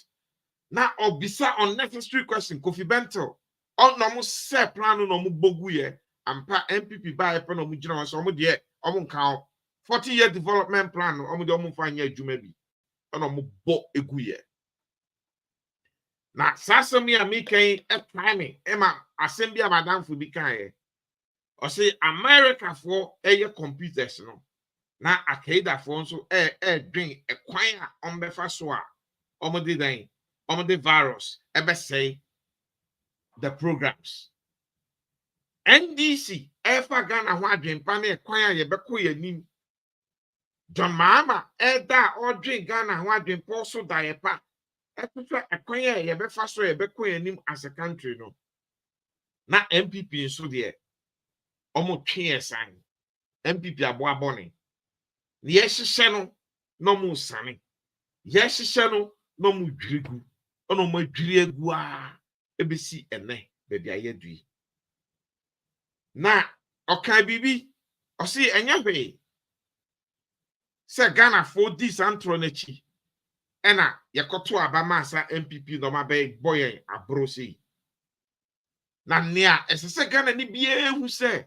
Speaker 16: na obisa unnecessary question Kofi Bentel on no mo se plan no mo bogu ye ampa MPP ba epe no mo gina so mo de omo nkan 40-year development plan no omo de omo fa nya adwuma bi ono mo bo egu ye na sasemi amikan timing ema assembly madam fu bi kan ye o say America for eye computers no na akaida for nso dwen ekwan a ombefa so a omo de dan omo de virus ebe say the programs NDC efa Ghana ho adwempa na ekwan a ye beko ye nim John Mahama da odwen Ghana ho adwempa so da ye pa epefa ekwan a ye befa so ye beko ye nim as a country no na MPP so de omo twe san MPP abo abone ye hihye no no mu sane ye hihye no no mu dwirigu ono mu adwiri egu a ebesi ene be bia ye dui na okan bibi o si enya hwe se Ghana for this antro na chi ena yekoto abama asa MPP no mabe boyen abro sei na nia esese Ghana ni bia hu se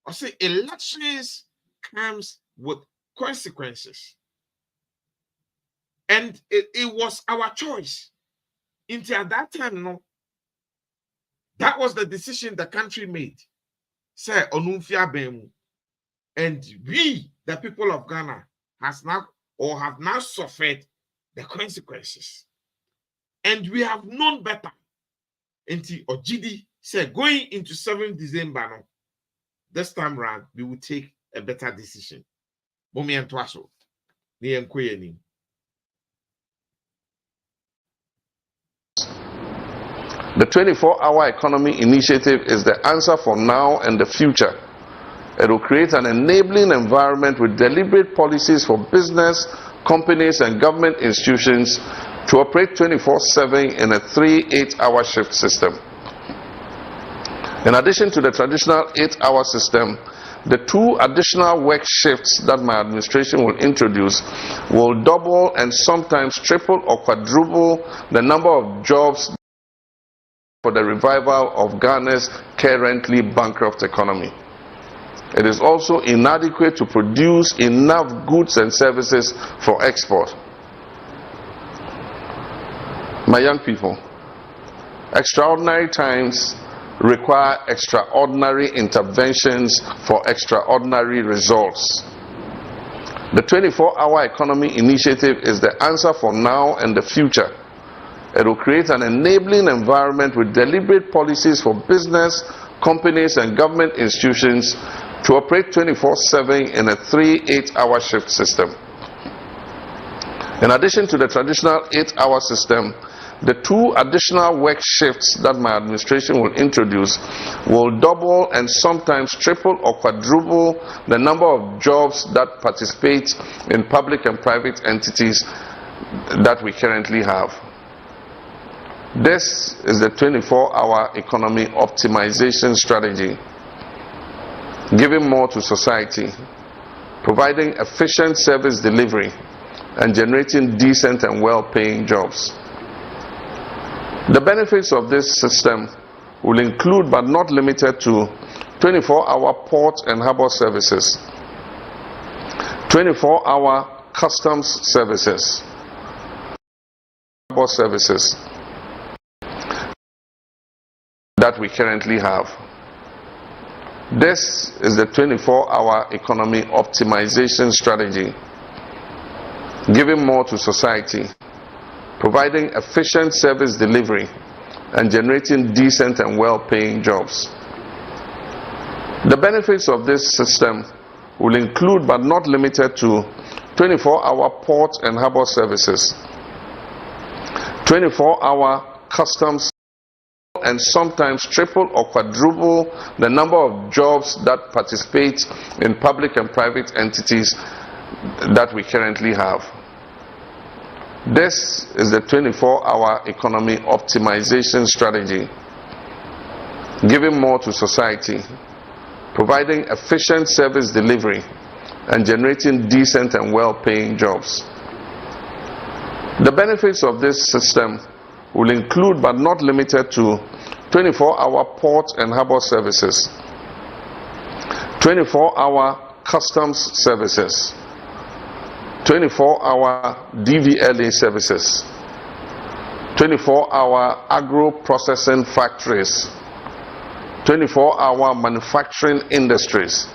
Speaker 16: o si elections comes with consequences and it was our choice until that time no that was the decision the country made. Say onumfia bemu, and we the people of Ghana have now suffered the consequences, and we have known better. Until Ojidi said going into 7th December no, this time round we will take a better decision. Bomi entwaso ni enkoyeni.
Speaker 13: The 24-hour economy initiative is the answer for now and the future. It will create an enabling environment with deliberate policies for business, companies, and government institutions to operate 24/7 in a 3-8-hour shift system. In addition to the traditional 8-hour system, the 2 additional work shifts that my administration will introduce will double and sometimes triple or quadruple the number of jobs for the revival of Ghana's currently bankrupt economy. It is also inadequate to produce enough goods and services for export. My young people, extraordinary times require extraordinary interventions for extraordinary results. The 24-hour economy initiative is the answer for now and the future. It will create an enabling environment with deliberate policies for business, companies, and government institutions to operate 24/7 in a 3-8-hour shift system. In addition to the traditional 8-hour system, the 2 additional work shifts that my administration will introduce will double and sometimes triple or quadruple the number of jobs that participate in public and private entities that we currently have. This is the 24-hour economy optimization strategy, giving more to society, providing efficient service delivery, and generating decent and well-paying jobs. The benefits of this system will include but not limited to 24-hour port and harbor services, 24-hour customs services, harbor services that we currently have. This is the 24-hour economy optimization strategy, giving more to society, providing efficient service delivery, and generating decent and well-paying jobs. The benefits of this system will include but not limited to 24-hour port and harbor services, 24-hour customs, and sometimes triple or quadruple the number of jobs that participate in public and private entities that we currently have. This is the 24-hour economy optimization strategy, giving more to society, providing efficient service delivery, and generating decent and well-paying jobs. The benefits of this system will include but not limited to 24-hour port and harbor services, 24-hour customs services, 24-hour DVLA services, 24-hour agro-processing factories, 24-hour manufacturing industries,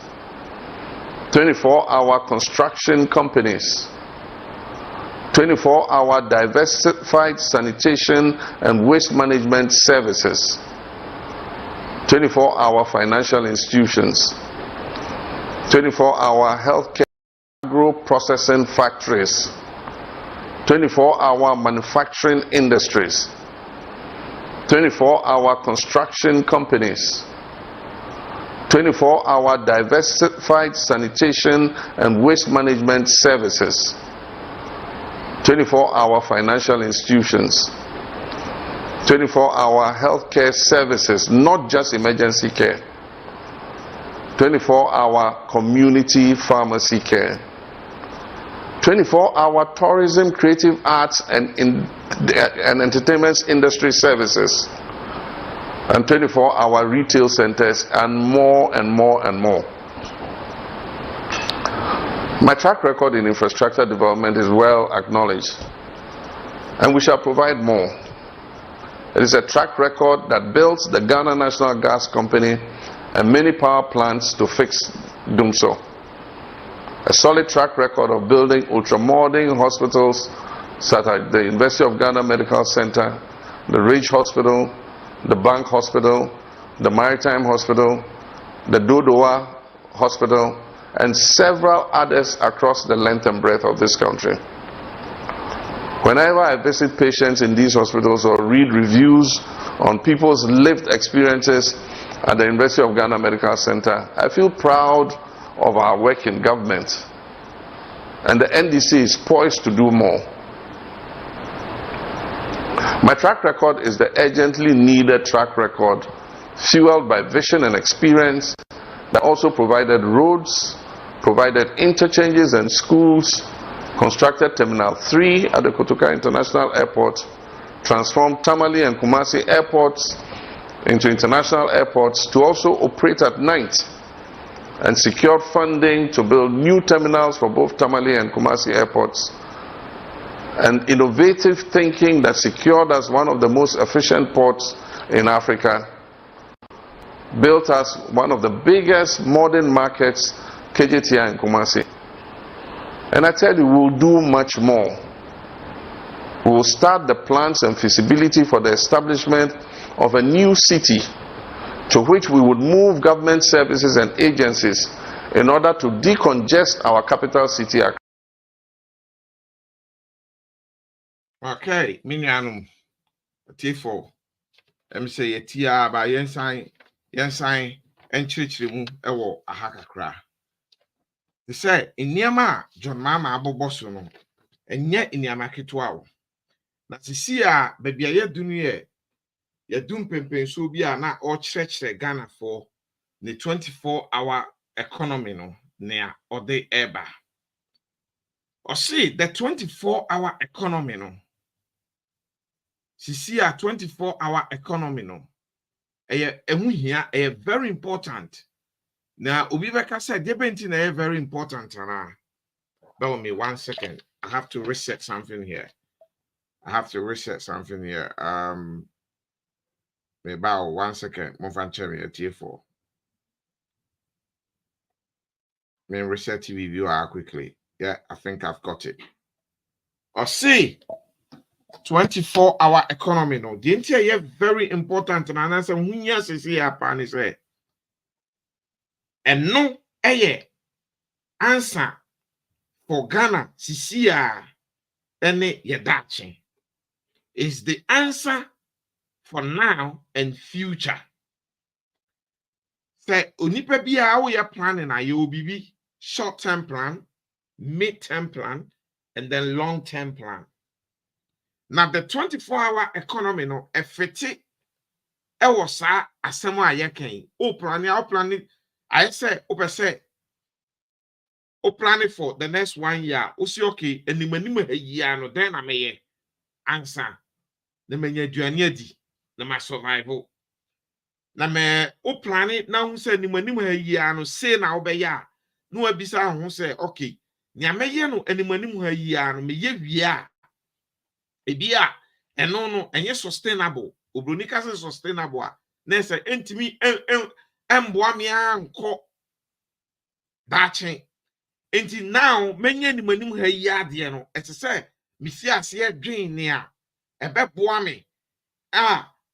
Speaker 13: 24-hour construction companies, 24-hour diversified sanitation and waste management services, 24-hour financial institutions, 24-hour healthcare agro-processing factories, 24-hour manufacturing industries, 24-hour construction companies, 24-hour diversified sanitation and waste management services, 24-hour financial institutions, 24-hour healthcare services, not just emergency care, 24-hour community pharmacy care, 24-hour tourism, creative arts, and entertainment industry services, and 24-hour retail centers, and more and more and more. My track record in infrastructure development is well acknowledged, and we shall provide more. It is a track record that builds the Ghana National Gas Company and many power plants to fix Dumso. A solid track record of building ultramodern hospitals such as the University of Ghana Medical Center, the Ridge Hospital, the Bank Hospital, the Maritime Hospital, the Dodoa Hospital, and several others across the length and breadth of this country. Whenever I visit patients in these hospitals or read reviews on people's lived experiences at the University of Ghana Medical Center, I feel proud of our work in government, and the NDC is poised to do more. My track record is the urgently needed track record, fueled by vision and experience, that also provided roads, provided interchanges and schools, constructed Terminal 3 at the Kotoka International Airport, transformed Tamale and Kumasi airports into international airports to also operate at night, and secured funding to build new terminals for both Tamale and Kumasi airports, and innovative thinking that secured us one of the most efficient ports in Africa, built us one of the biggest modern markets, KJTI and Kumasi. And I tell you, we'll do much more. We will start the plans and feasibility for the establishment of a new city to which we would move government services and agencies in order to decongest our capital city.
Speaker 16: Okay, minyanum. T4. Say a tia by yensign and chirimu ewo ahaka kra. They say in Niama John Mama Abobosono and yet in Yamakitwao. Na sisi a baby a yɛdunu yɛdum pempenso bi a na ɔkyerɛkyerɛ Ghana for the 24-hour economy no nea ɔde ɛba. Ɔse the 24-hour economy no sisi a 24-hour economy no ɛyɛ ɛho hia ɛyɛ very important. Na obi bɛka sɛ deɛ bɛnti na ɛyɛ very important ana. Bear with me 1 second. I have to reset something here. About 1 second. Move on cherry at T4. Let me reset TV viewer quickly. Yeah, I think I've got it. Or see 24-hour economy. No, the entire very important. And I said, when you see a pan is and no answer for Ghana, Sisia, any yadachi is the answer for now and future. Say, unipa biya we are planning a UBB short-term plan, mid-term plan, and then long-term plan. Now the 24-hour economy no effective. I was a semi yekin. Planning. I say, planning for the next 1 year. Usi okay, and the minimum a year no then I may answer. The menu duanyedi. Na my survival. Na me plan it now say ni manimu ha no say na obeya. No abisa ho say okay. Nya meye no ani manimu ha no me ye wia. Ebia eno no enye sustainable. Obroni ka say sustainable a. Na say entimi emboa me anko. Dachen. Enti now menye ni manimu ha de no. Ete say me si ase adwen ne a ebeboa me.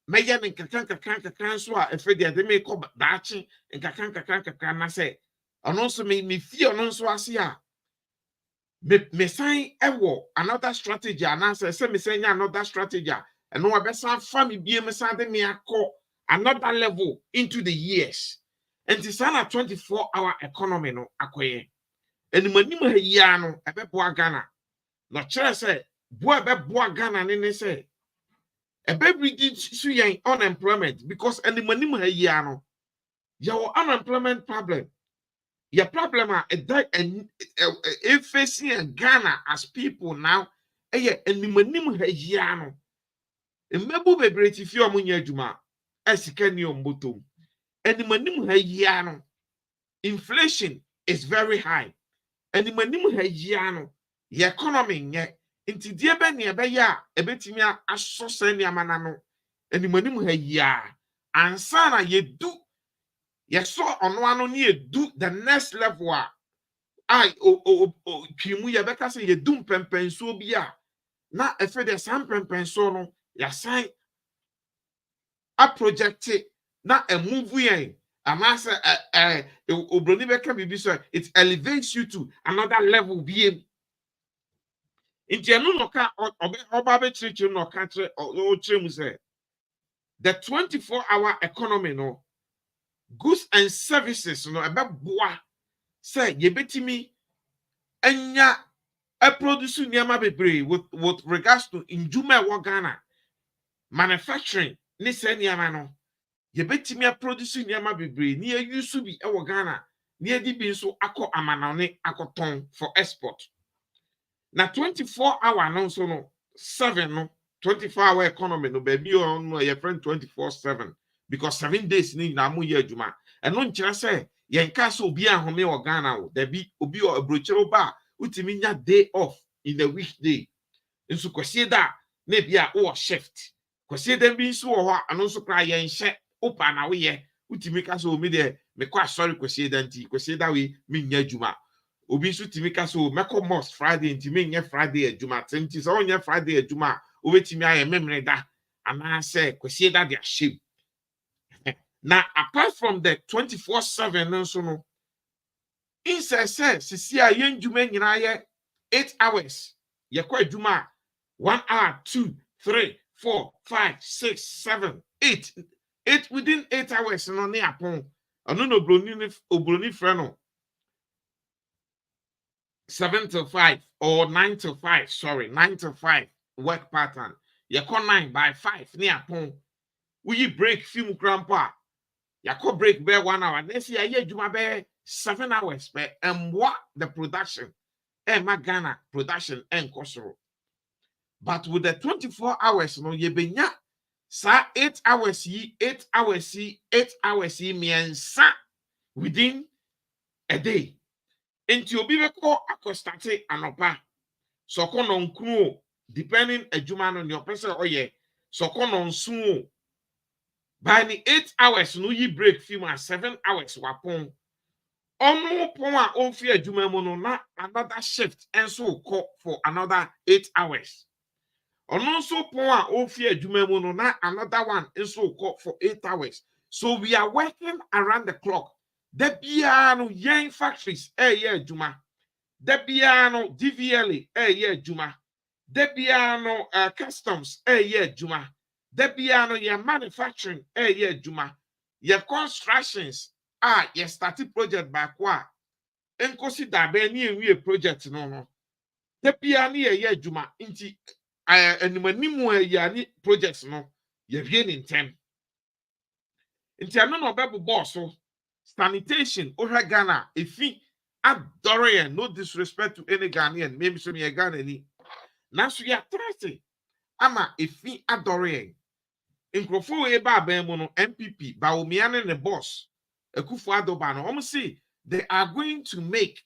Speaker 16: Meya nkakran so a efedi ade me ko daachi nkakran na say ono so me fie ono so ase a me sign ewo another strategy and say me say another strategy and no abesa fa me bie me san de me akọ another level into the years and this na 24-hour economy no akoye enimani ma hia no ebeboa Ghana no kire say bo ebeboa Ghana ne say a baby did see unemployment because any money no your unemployment problem. Your problem and facing Ghana as people now. Any money no. A mebu be great if you are munya juma as you can your bottom. Any money no. Inflation is very high. Any money no. The economy yet. Inti die be ne be ya ebetimi asoso ne amana no animanim ha ya ansa na yedu yeso ono ano ne yedu the next level twimu ye beka say yedu mpempenso bi a na efe de sam pempenso no ya san a project na a move yen amasa obroni beka bibi so it elevates you to another level bi. The 24-hour economy no goods and services no boa say yebetimi enya a produce nyama bebre with regards to injuma Ghana manufacturing ni se nyama no yɛbɛtumi produce nneɛma bebree ne use bi ɛwɔ Ghana ne yɛde bi nso akɔ amanane akɔtɔn for export. Na 24-hour no nso no 7 no 24-hour economy no baby on no your friend 24/7 because 7 days ni na mo yɛ adwuma ɛno nkyerɛ sɛ yɛnka sɛ obi ahome wɔ Ghana o dabi obi wɔ abrokyerɛ ba utimi nya day off in the weekday nso kwɛsie da na bia wo shift kwɛsie da bi nso wɔ hɔ ano nso kra yɛnhyɛ opa na wo yɛ utimi ka sɛ o me de me kɔ asɔre kwɛsie da nti kwɛsie da we me nya adwuma obi nso timi ka so meko most Friday ntimi nye Friday adwuma tenti so onye Friday adwuma obetimi aye memre da ana se kwesi da dia shame. Na apart from the 24/7 nso no insɛ sɛ sisi a yɛn dwuma nyina yɛ 8 hours yɛkɔ adwuma 1 hour 2 3 4 5 6 7 8 within 8 hours no ne apon ɔno no obroni frɛ no 7 to 5 or 9 to 5, sorry, 9 to 5 work pattern. You call 9 by 5 near pon. We break film grandpa. You call break by 1 hour. Next year, you do my 7 hours. And what the production? And my Ghana production and Kosovo. But with the 24 hours, no, you be nya. Sa 8 hours, 8 hours, 8 hours, me within a day. Enti obi beko akostate anopa soko no nkunu depending adwuma no ne opese oye soko no nsu by the 8 hours no yi break film at 7 hours wapon onu pon a onfi adwuma mu no na another shift enso call for another 8 hours onu nso pon a onfi adwuma mu no na another one enso call for 8 hours. So we are working around the clock. The piano yen factories juma. The piano DVLA juma. The piano customs juma. The piano ye manufacturing juma. Ye constructions ye started project by kwa. Enkosi da be ni enwie project no. The piano ye juma inti animanimu ye projects no ye bien in time. Inti ano no bebu boss so sanitation over Ghana efi adorian no disrespect to any Ghanaian maybe some ye Ghanaian na so ya trust ama efi adorian nkrofo we ba ban mu no MPP Bawumia ne boss Akufo-Addo ba no say they are going to make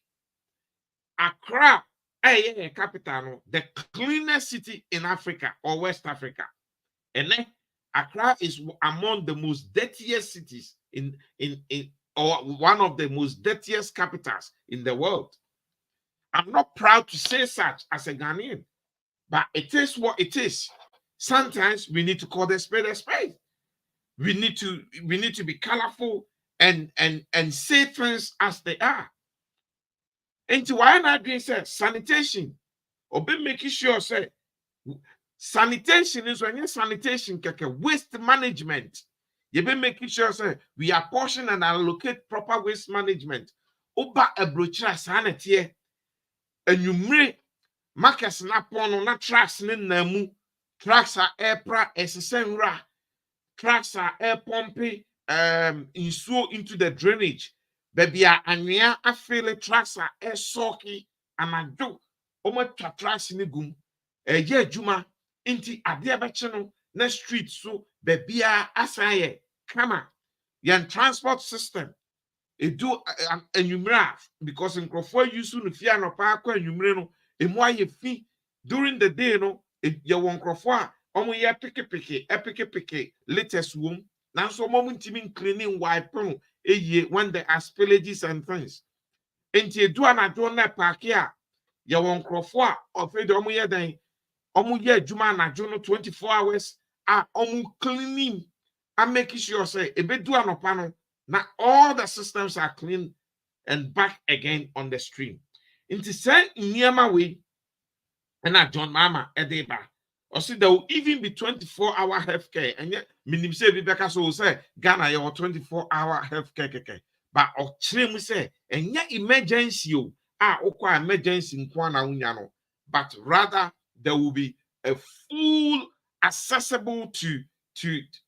Speaker 16: Accra capital no the cleanest city in Africa or West Africa. And then Accra is among the most dirtiest cities in or one of the most dirtiest capitals in the world. I'm not proud to say such as a Ghanaian, but it is what it is. Sometimes we need to call the spade a spade. We need to be colorful and say things as they are. And to why not doing sanitation or be making sure say sanitation is when sanitation waste management. You be making sure say we apportion and allocate proper waste management. Oba ebrochira sanity enumre markets na pono na tracks ne namu tracks are airpra esesenra tracks are air pumping insuo into the drainage. Baby anya afele tracks are air socky anado omo tracks ne gum ye adwuma inti ade abeche no na street so bebia asaye kama yan transport system edu enumera because nkrofo use no fia no pa akwa enumere no emu aye fi during the day no ye won nkrofo a omo ye peke latest wom na so omo ntimi cleaning wipe no eye when there are spillages and things enti edu anado na park a ye won nkrofo a ofede omo ye dan omu ye juma na jono 24 hours omu cleaning and making sure say ebedu anopa no na all the systems are clean and back again on the stream. Inti say niema we na John Mahama edeba or see there will even be 24-hour healthcare and yet minim say bi beka so say Ghana you 24-hour healthcare keke but o kire mu say enya emergency o okwa emergency nkwa na unya no but rather there will be a full accessible to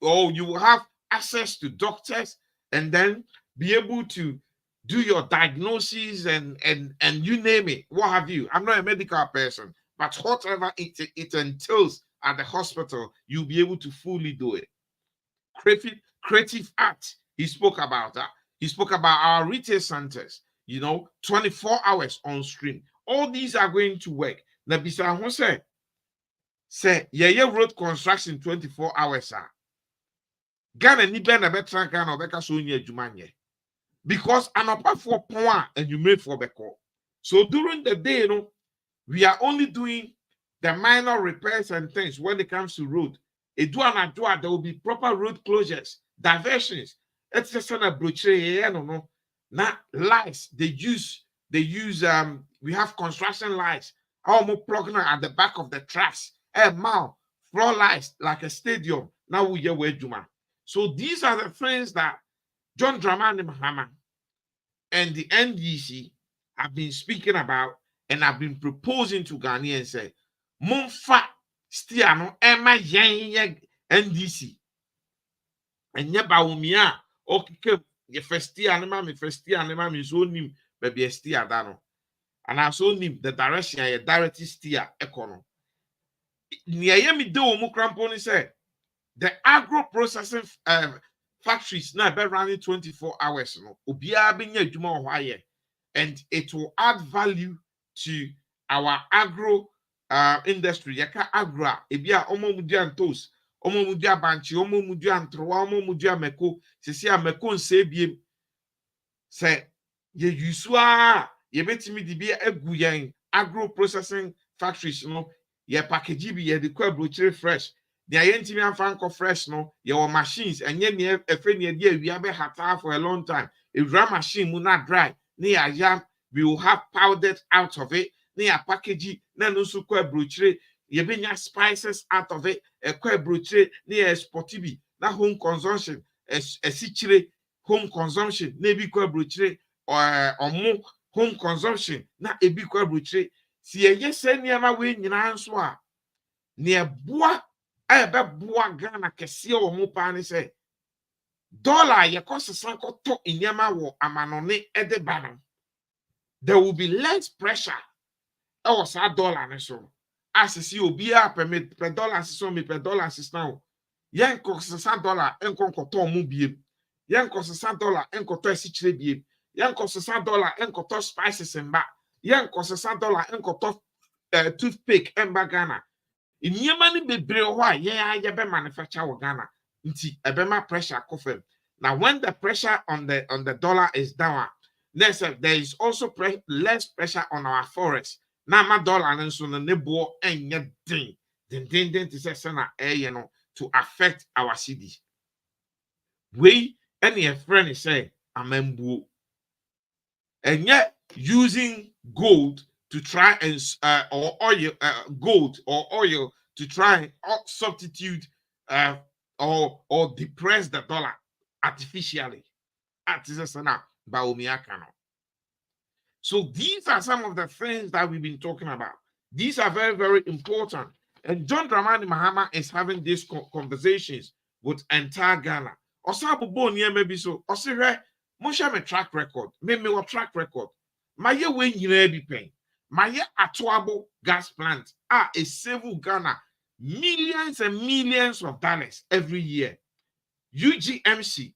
Speaker 16: or you will have access to doctors, and then be able to do your diagnosis and you name it, what have you. I'm not a medical person, but whatever it entails at the hospital, you'll be able to fully do it. Creative art, he spoke about that. He spoke about our retail centers, 24 hours on stream. All these are going to work. Now, besides, say, road construction 24 hours. Ghana ni ben na betra Ghana obeka so nya adwuma nye, because an for point and you made for beko. So during the day, we are only doing the minor repairs and things when it comes to road. There will be proper road closures, diversions. It's just a brochure, no. Now lights they use we have construction lights. How more plugging at the back of the tracks, floor lights like a stadium. Now we are where Juma. So these are the things that John Dramani Mahama and the NDC have been speaking about and have been proposing to Ghanaians. Say, Monfa stiano Emma Yang NDC. And yeba umia okay ye festia anima me festia anima me so nim baby estia dano. And I so nim the direction ye directly steer econo. Niye mi do omu cramponi say the agro processing factories now be running 24 hours. Obia be nye juma ohwaye, and it will add value to our agro industry. Yaka agro ebia omo mudia ntos, omo mudia banchi, omo mudia ntrowa, omo mudia meko. Sisi a meko nsebiem se ye yusua ye betimi di bia egu yen agro processing factories ye package bi ye de kwa brochure fresh. The ayentimi anfanko fresh your machines and yen efeni dia we have hata for a long time. If dry machine will not dry, near jam we will have powdered out of it. Near package na no so kwa brochure ye benya spices out of it. A kwa brochure near sportibi na home consumption a sichire home consumption maybe kwa brochure or more home consumption na ebi kwa brochure. Si ye send niama we nyina nso a ne boa ebe boa Ghana kese o mo pa ni say dollar ye kosesan ko to inyama wo amanone ede ba no, there will be less pressure e wo sa dollar ne so asisi obi a per dollar so me per dollar now yen kosesan dollar enko to mo biem, yen kosesan dollar enko to asichire biem, yen kosesan dollar enko to spices mba, yen kosesan dollar enko to toothpick emba Ghana. In Yemani be brewa, ye be manufacture of Ghana. Nti ebema pressure kofem. Now, when the pressure on the dollar is down, there is also less pressure on our forests. Now, my dollar and so the nebo and yet ding to say to affect our cities. We any friend say amembu, and yet using gold to try and or oil, gold or oil to try and substitute or depress the dollar artificially. So these are some of the things that we've been talking about. These are very, very important. And John Dramani Mahama is having these conversations with entire Ghana. Osabu Boni maybe so. Osire, Mosha me track record. Me what track record. My year when you be paying. My Atuabo gas plant a save Ghana millions and millions of dollars every year. UGMC,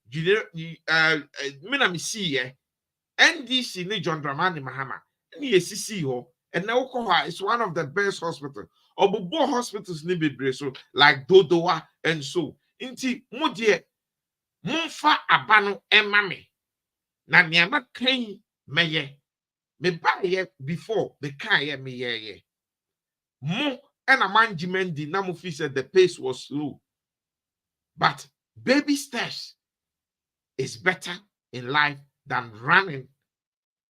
Speaker 16: NDC ni John Dramani Mahama, ni SCC ho, and now it's one of the best hospitals. Obubo hospitals ni bebre so like Dodowa and so. Inti modie monfa abano emame na niama kan meye. Me buy before the car me yeah. Mo and a management did not said the pace was slow. But baby steps is better in life than running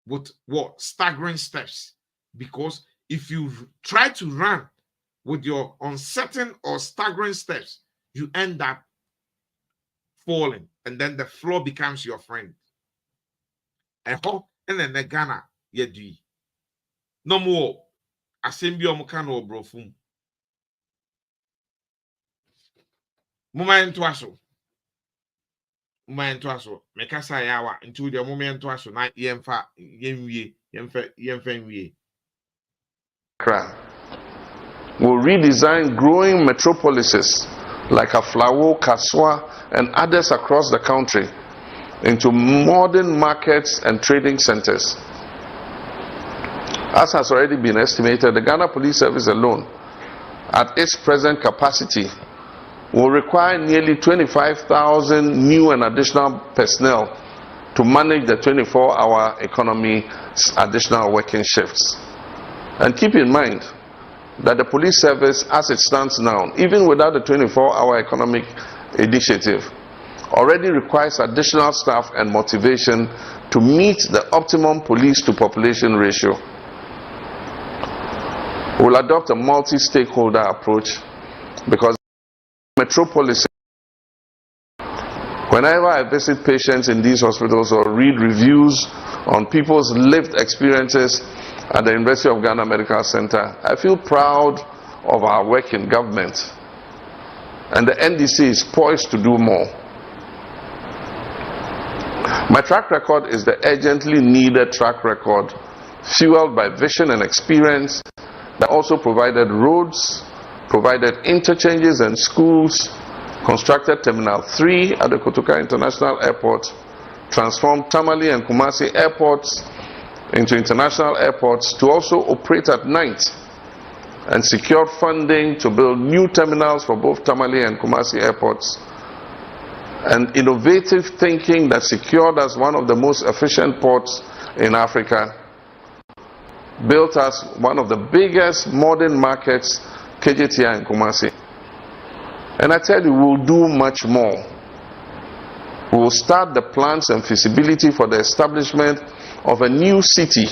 Speaker 16: with what staggering steps. Because if you try to run with your uncertain or staggering steps, you end up falling, and then the floor becomes your friend. And then the Ghana. Yedi. No more. Assembly omukano brofum. Muma into aso. Umento aso, Mekasa yawa, into the moment aso, na yemfa, yemfe.
Speaker 13: Accra will redesign growing metropolises like Aflawo, Kaswa, and others across the country into modern markets and trading centers. As has already been estimated, the Ghana Police Service alone, at its present capacity, will require nearly 25,000 new and additional personnel to manage the 24-hour economy's additional working shifts. And keep in mind that the police service, as it stands now, even without the 24-hour economic initiative, already requires additional staff and motivation to meet the optimum police-to-population ratio. We will adopt a multi-stakeholder approach because metropolis. Whenever I visit patients in these hospitals or read reviews on people's lived experiences at the University of Ghana Medical Center, I feel proud of our work in government, and the NDC is poised to do more. My track record is the urgently needed track record, fueled by vision and experience, that also provided roads, provided interchanges and schools, constructed Terminal 3 at the Kotoka International Airport, transformed Tamale and Kumasi airports into international airports to also operate at night, and secured funding to build new terminals for both Tamale and Kumasi airports, and innovative thinking that secured us one of the most efficient ports in Africa, built us one of the biggest modern markets, KJTI and Kumasi. And I tell you, we'll do much more. We will start the plans and feasibility for the establishment of a new city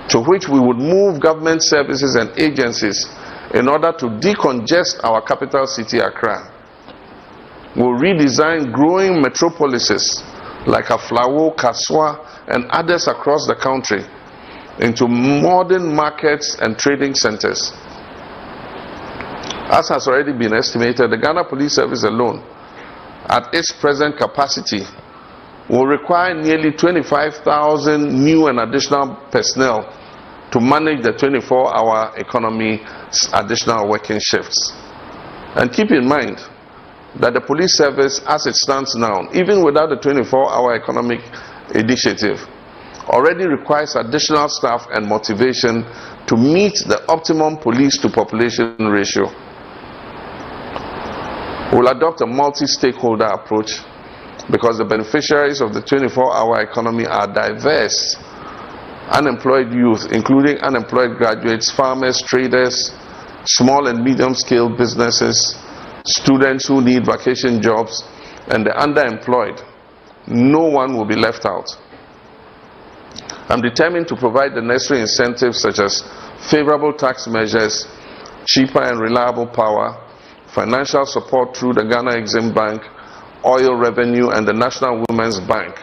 Speaker 13: to which we would move government services and agencies in order to decongest our capital city, Accra. We'll redesign growing metropolises like Aflawo, Kaswa, and others across the country into modern markets and trading centers. As has already been estimated, the Ghana Police Service alone, at its present capacity, will require nearly 25,000 new and additional personnel to manage the 24-hour economy's additional working shifts. And keep in mind that the police service, as it stands now, even without the 24-hour economic initiative, already requires additional staff and motivation to meet the optimum police-to-population ratio. We will adopt a multi-stakeholder approach because the beneficiaries of the 24-hour economy are diverse. Unemployed youth, including unemployed graduates, farmers, traders, small and medium-scale businesses, students who need vacation jobs, and the underemployed. No one will be left out. I'm determined to provide the necessary incentives such as favorable tax measures, cheaper and reliable power, financial support through the Ghana Exim Bank, oil revenue, and the National Women's Bank,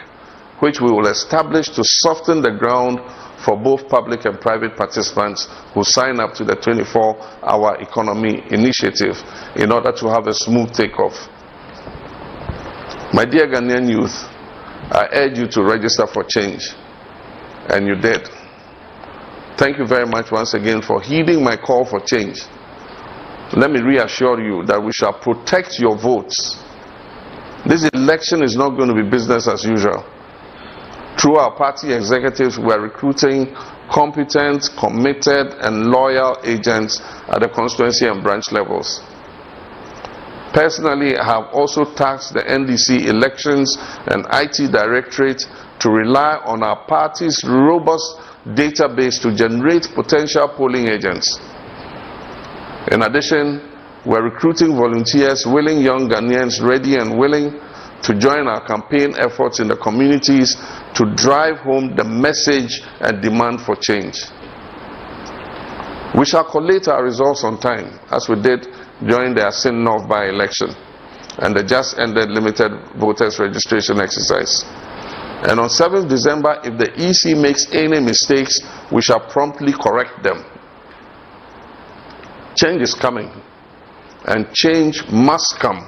Speaker 13: which we will establish to soften the ground for both public and private participants who sign up to the 24-hour economy initiative in order to have a smooth takeoff. My dear Ghanaian youth, I urge you to register for change. And you did. Thank you very much once again for heeding my call for change. Let me reassure you that we shall protect your votes. This election is not going to be business as usual. Through our party executives, we are recruiting competent, committed, and loyal agents at the constituency and branch levels. Personally, I have also tasked the NDC Elections and IT Directorate to rely on our party's robust database to generate potential polling agents. In addition, we're recruiting volunteers, willing young Ghanaians ready and willing to join our campaign efforts in the communities to drive home the message and demand for change. We shall collate our results on time, as we did during the Asin North by-election and the just ended limited voters registration exercise. And on 7th December, if the EC makes any mistakes, we shall promptly correct them. Change is coming, and change must come.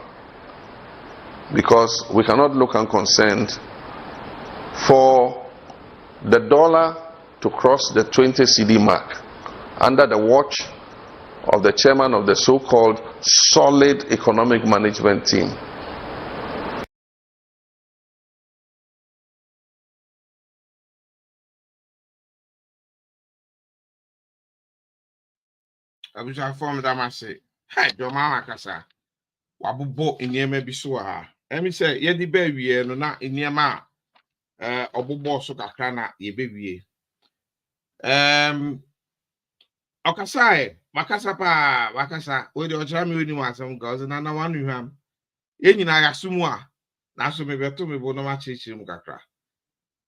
Speaker 13: because we cannot look unconcerned for the dollar to cross the 20 CD mark under the watch of the chairman of the so-called solid economic management team.
Speaker 16: Abusha form that I say, hey, your mama kasa, wabubo inyema bisuha. Emi say, ye di baby, no na inyema, obubo so kakra na ye baby. Okasa makasa pa, makasa, we the ojami we ni wasam girls, and na one him. Ye ni na yasumwa, na so me beto me bo no ma chichi mu kakra.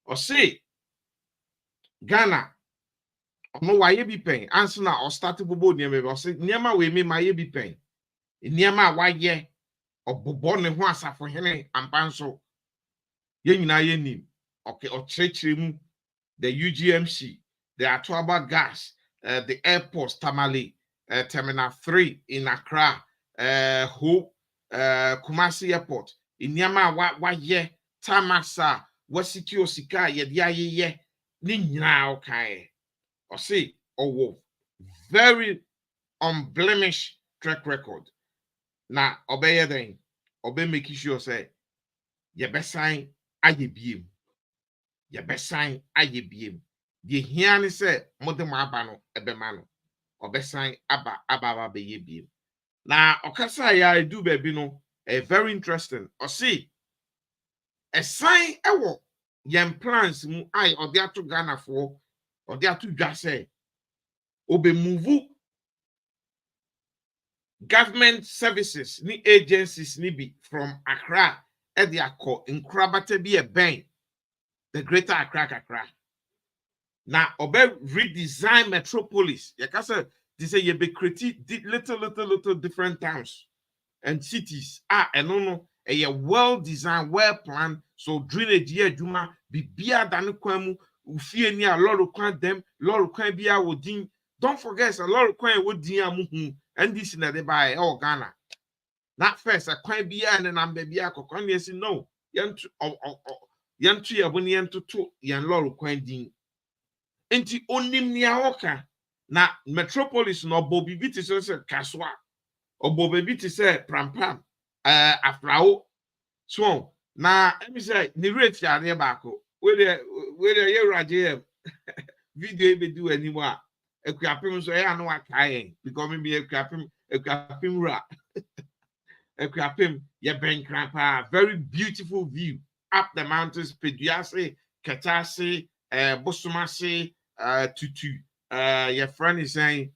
Speaker 16: O say, Ghana, omo wa ye bi pen, answer na o start bubo niema, o say, niema we me ma ye bi pen. Niema wa ye, obobo ne ho asafo hene ampa nso ye nyina ye nim okay ochechiremu the UGMC the Atuaba gas the airport Tamale terminal 3 in Accra Hope Kumasi airport inyama wa ye tamasa wa secure sika ye dia ye ni nyina okay o say owo very unblemished track record na obeye den obe make sure say ye besan aye biem ye besan aye biem the hiane say modem aba no ebema no obesan aba be ye biem na okasa ya do baby no very interesting o see a sign ewo yem plans mu ai ode ato Ghana for ode ato dwa say obe move government services ni agencies ni be from Accra e dey akọ nkrabata bi e ben the greater Accra na obe redesign metropolis you can say this say you be create little different towns and cities and no a well designed well planned so drainage here juma be bia than kwamu ufie ni a lot of kwan them lot of kwan bia wodin don't forget a lot of kwan wodin amuhu and this na dey by all Ghana not first a kwan bia and number bia kokon yes no yantu yantu yaboni yantu to yan lot of kwan din enti onim ni awoka na metropolis no bobi biti so se kaswa obobe biti se prampam afrao so na emi say ni rate ya ne baako we dey ye raje video e be do anymore ekuapem so ya no akaye because me ekuapem ra ekuapem ye ben krapa very beautiful view up the mountains peduase ketase bosumase tutu your friend is saying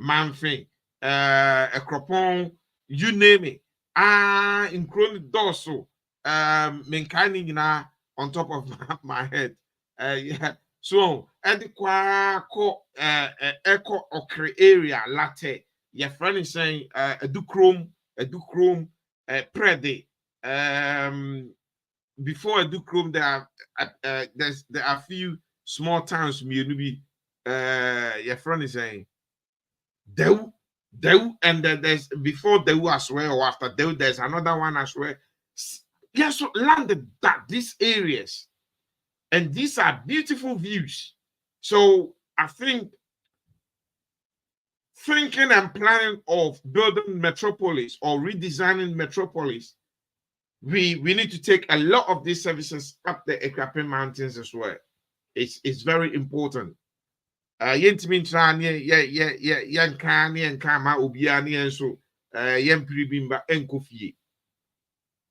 Speaker 16: manfin ekropon you name it in chronic dorso menkani nyina on top of my head yeah so edikwa ko echo okre area latte your friend is saying edukrom prede before Edukrom, there are few small towns. Me, your friend is saying, Dew, and there's before Dew as well, or after Dew, there's another one as well. Yes, so landed that these areas, and these are beautiful views. So I think thinking and planning of building metropolis or redesigning metropolis. We need to take a lot of these services up the Ekrapim Mountains as well. It's very important. Yentimi ntra ne yanka ne yanka ma obia ne enso yempiribimba enkofie.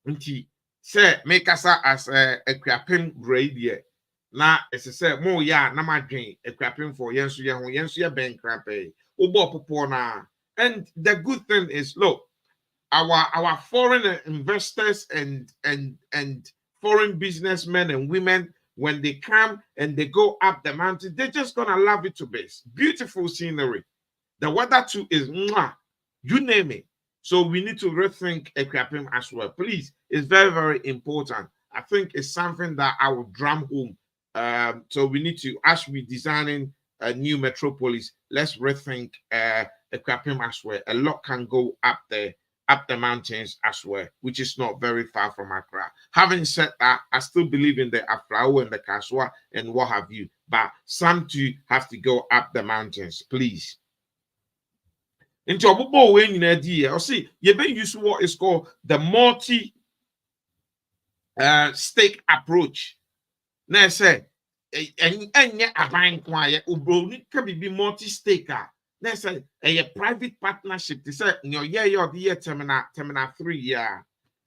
Speaker 16: Nti say make us as Ekrapim grade na ese say mo ya na madwen Ekrapim for yenso ye ho yenso ye ben krape. Obo popo na. And the good thing is look our foreign investors and foreign businessmen and women, when they come and they go up the mountain, they're just gonna love it to base. Beautiful scenery. The weather too is mwah, you name it. So we need to rethink Ekrapim as well. Please, it's very, very important. I think it's something that I will drum home. So we need to, as we designing a new metropolis, let's rethink Ekrapim as well. A lot can go up there. up the mountains as well, which is not very far from Accra. Having said that, I still believe in the Afrao and the Kaswa and what have you, but some too have to go up the mountains, please. Into Obubo way in idea, or see, you may use what is called the multi stake approach. Now say, and a bank quiet, Ubro can be multi staker. Let's say a private partnership. They say your year the year terminal 3 year.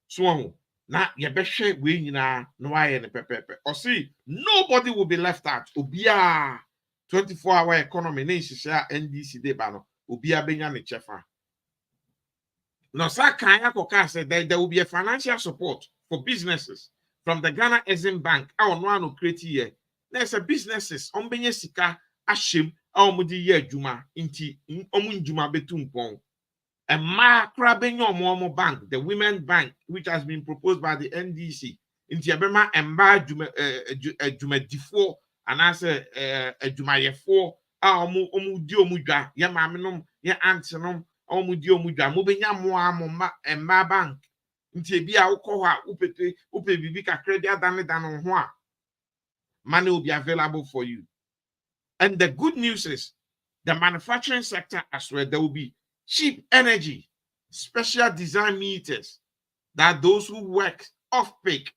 Speaker 16: So now you be share we na no I and pepe. Or see, nobody will be left out. Ubia 24-hour economy nation share NDC de bano. Ubia benya ne chefa. No sa kanya koka said there will be a financial support for businesses from the Ghana Exim Bank. Our no one create here. There's a businesses on benye sika ashim. Omudi ye juma inti omun juma betumpon. A macra benyo bank, the women bank, which has been proposed by the NDC. Inti abema emba juma difo and answer a juma ye four omu dio muja ya maminom ya antenom omu dio muja mubenya moa emba bank. Inti bia ukoha upe bibika credit dan ho a money will be available for you. And the good news is the manufacturing sector as well, there will be cheap energy, special design meters that those who work off peak,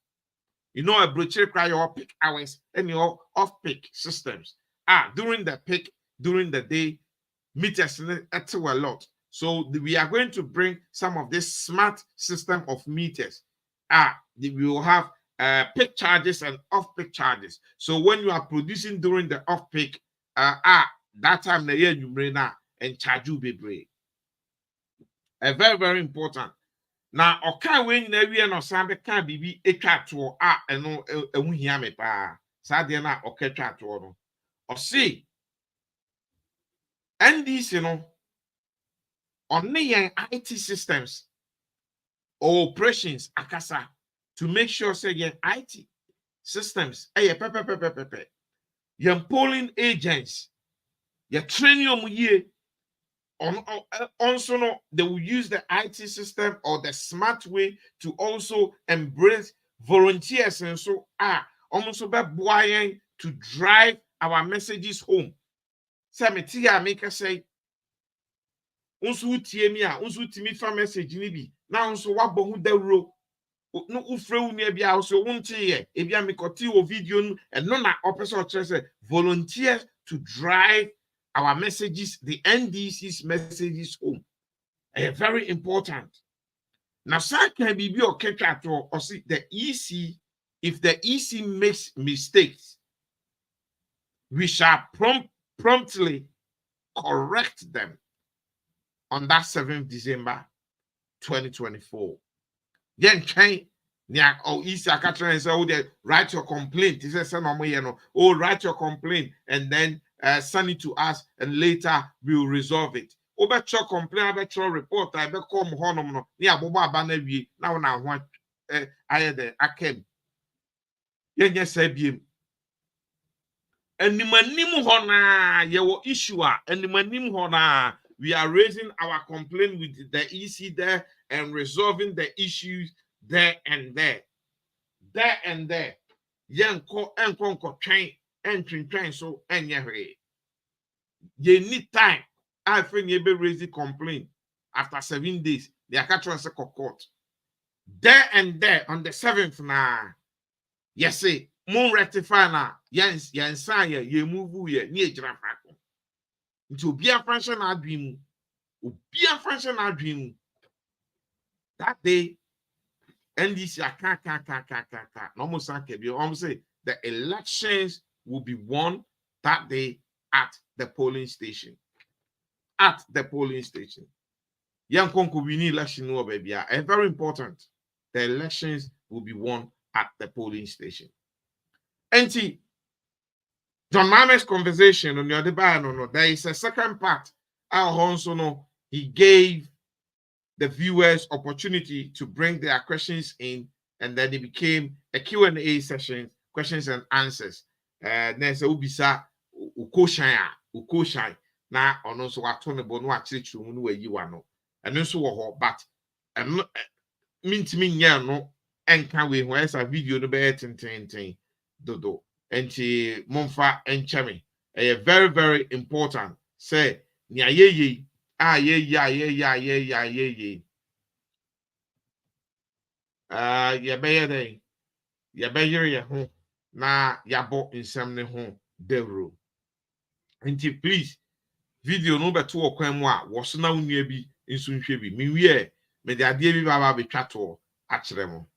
Speaker 16: a brochure cry your peak hours and your off peak systems. During the peak, during the day, meters a lot. So we are going to bring some of this smart system of meters. We will have peak charges and off peak charges. So when you are producing during the off peak, that time the year you bring now and charge you be brave. Very, very important. Now, okay, when you no sambe can be a cat to and no hear me pa. Sadiana okay chat to no. Or see, and this on the IT systems or operations akasa to make sure say your IT systems your polling agents, your training year also no, they will use the IT system or the smart way to also embrace volunteers and so almost be to drive our messages home. Sametia make us say unsu tie mi a unsu timi fa message ni bi na unsu wabɔ hu dawuro no ufre wu ne bia so wonte ye e bia me kɔti o video no no na opese ɔkyerɛ volunteers to drive our messages, the NDC's messages home. Very important. Now, sir can be or see the EC. If the EC makes mistakes, we shall promptly correct them on that 7th December 2024. Then EC and say, oh, write your complaint. He says, oh, write your complaint and then send it to us, and later we will resolve it. Obecho complain, obecho report, I be come honom no. Ni aboba abana wie. Na na ho aye de akem. Yenye say biem. Animanim ho na ye wo issue a animanim ho na we are raising our complaint with the EC there and resolving the issues there and there. There and there. Yenko enko train train so enye. You need time. I think you be raise the complaint after 7 days. They are catching us court. There and there on the 7th now. Yes, say moon rectify now. Yes, you move ye near Jafako. To be a functional dream. Be a functional dream. That day, NDC no more say the elections will be won that day at the polling station. At the polling station. Yankonko we need election no baby. Very important. The elections will be won at the polling station. And see, John Mahama's conversation on the other no, there is a second part. Also no, he gave the viewers opportunity to bring their questions in, and then it became a Q&A session, questions and answers. There's a ubisa ukoshan na ono so ato ne bo no akyekyere mu no wayi wa no eno so wo ho, but and mint me no and can we where's a video no be ten dodo and she monfa and chemi very very important say nya ye ye be dey ye be yere ye ho na yabo nsem ne ho dewro nti please video no beto okwan mu a wo so na unua bi nso nhwe bi me wie me de ade bi baba betwa to a kire mo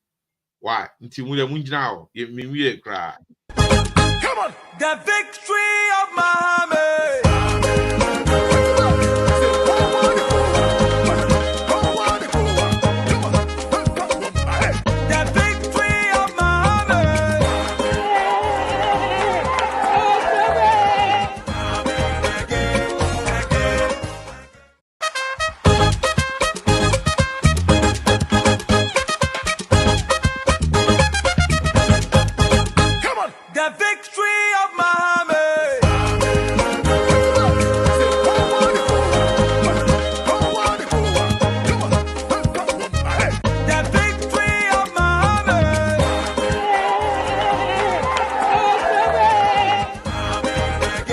Speaker 16: why nti mu de mu ngina o ye me wie kra.
Speaker 1: Come on, the victory of Mahama. The victory of Mahama. The victory of Mahama. Come on, the victory of Mahama. The victory of Mahama. The victory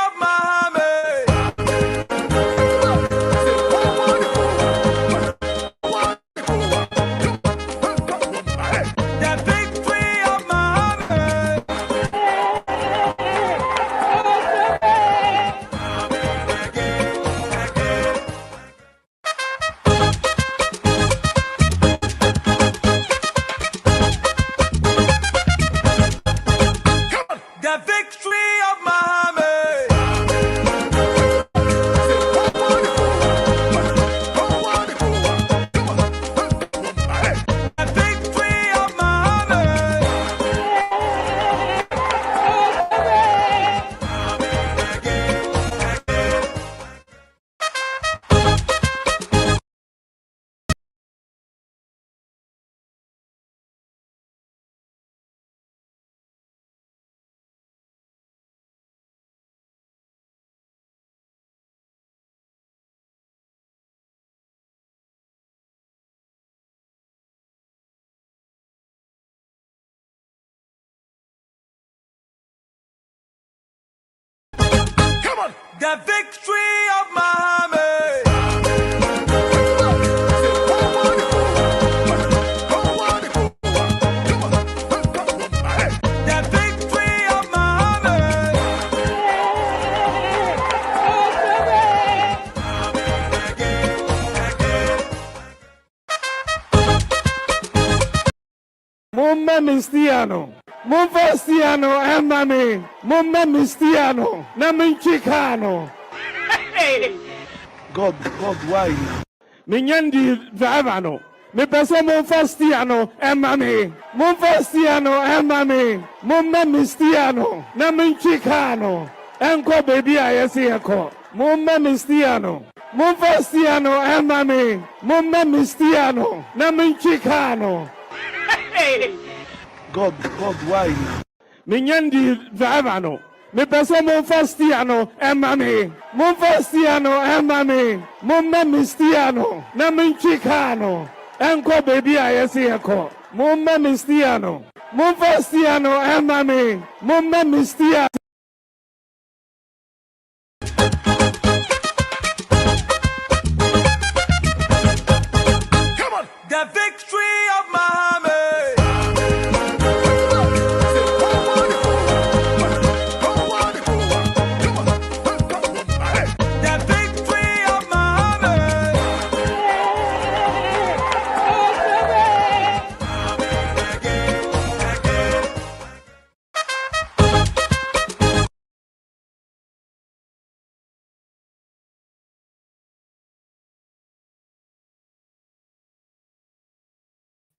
Speaker 1: of Mahama. Come on, the victory of Mahama. The victory of Mahama. Mumma Mistiano. Mumfastiano Emami. Mumma Mistiano. Naminchicano. God, why? Minyandi Vavano. Mi peso Mumfastiano Emami. Mumfastiano Emami. Mumma Mistiano. Naminchicano. Enko baby ayesiako. Mumma Mistiano. Mumfastiano Emami. Mumma Mistiano. Naminchicano. God, why? Minyandi Vavano. Mi peso Mumfastiano Emami. Mumfastiano Emami. Mumma Mistiano. Naminchicano. Enko baby ayesiako. Mumma Mistiano. Mumfastiano Emami. Mumma Mistiano. Come on, the victory of Mahama. The victory of Mahama.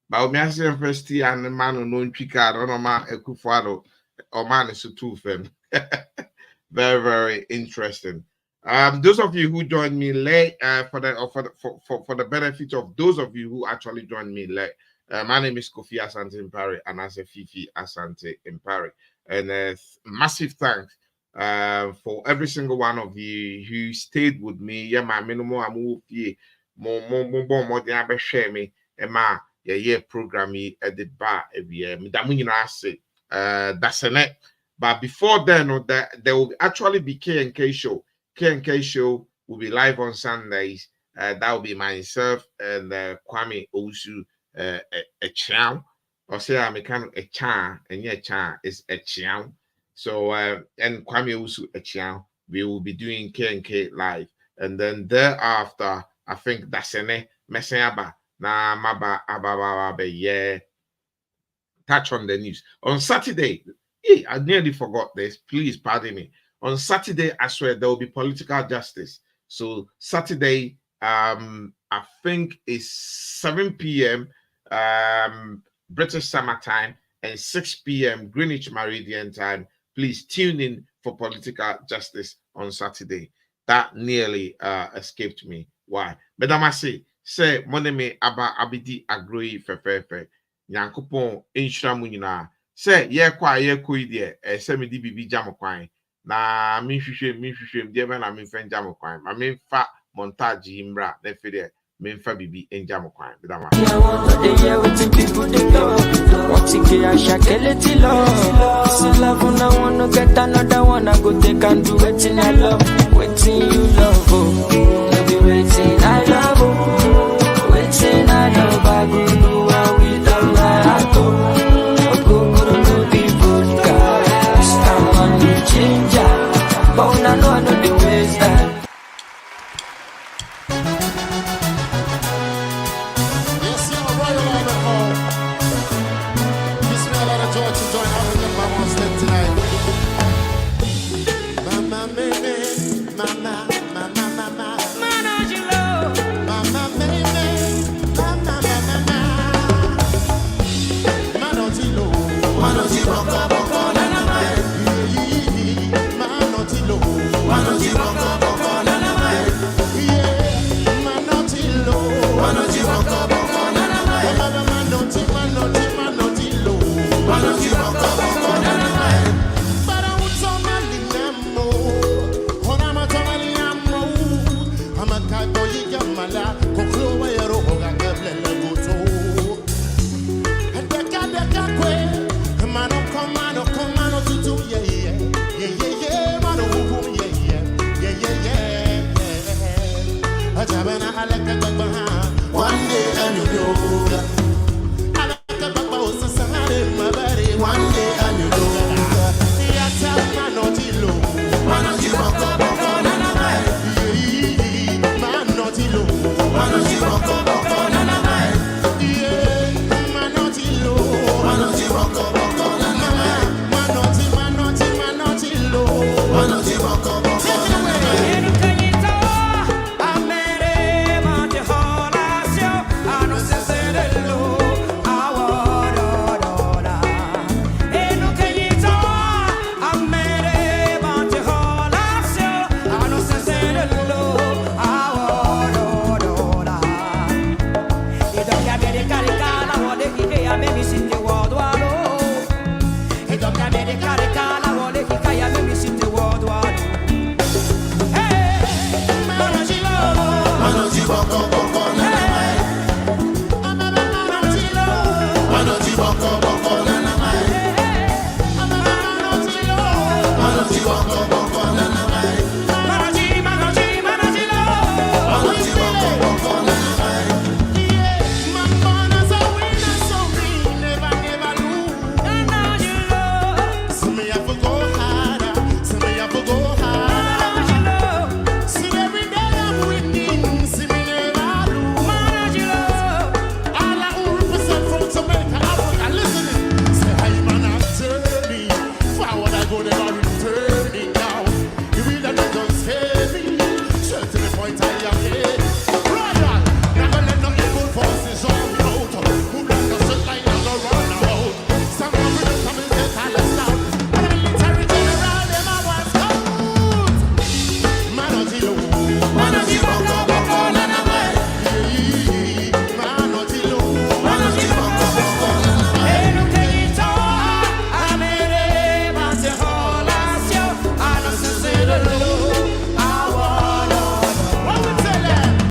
Speaker 16: Ba o mi ase university and man no ntwika no ma ekufuado o man so too fam. Very very interesting. Those of you who joined me late for the benefit of those of you who actually joined me late, My name is Kofi Asante Impari, and as a Fifi Asante Impari. And massive thanks for every single one of you who stayed with me. Yeah, my minimum move ye more than share me. Emma, yeah, program me at the bar every year. I say, that's a net. But before then, there will actually be K&K show. K&K show will be live on Sundays. That will be myself and Kwame Owusu, a chow. Or say I'm a kind of a cha, and yeah, cha is a chow. So and Kwame Owusu a chow. We will be doing K&K live, and then thereafter, I think that's a messeaba na maba ababa yeah. Touch on the news on Saturday. I nearly forgot this. Please pardon me. On Saturday, I swear there will be political justice. So Saturday, I think it's 7 p.m. British summer time and 6 p.m. Greenwich Meridian time. Please tune in for political justice on Saturday. That nearly escaped me. Why? Madam, I say money aba abidi agroi fefefe. Nyankopon inshira mu nyina se ye kwa ye koi de se me di bibi jam kwan na me hwehwem de be na me fa jam kwan ma me fa montage imra na fe de me fa bibi jam kwan be da ma
Speaker 3: I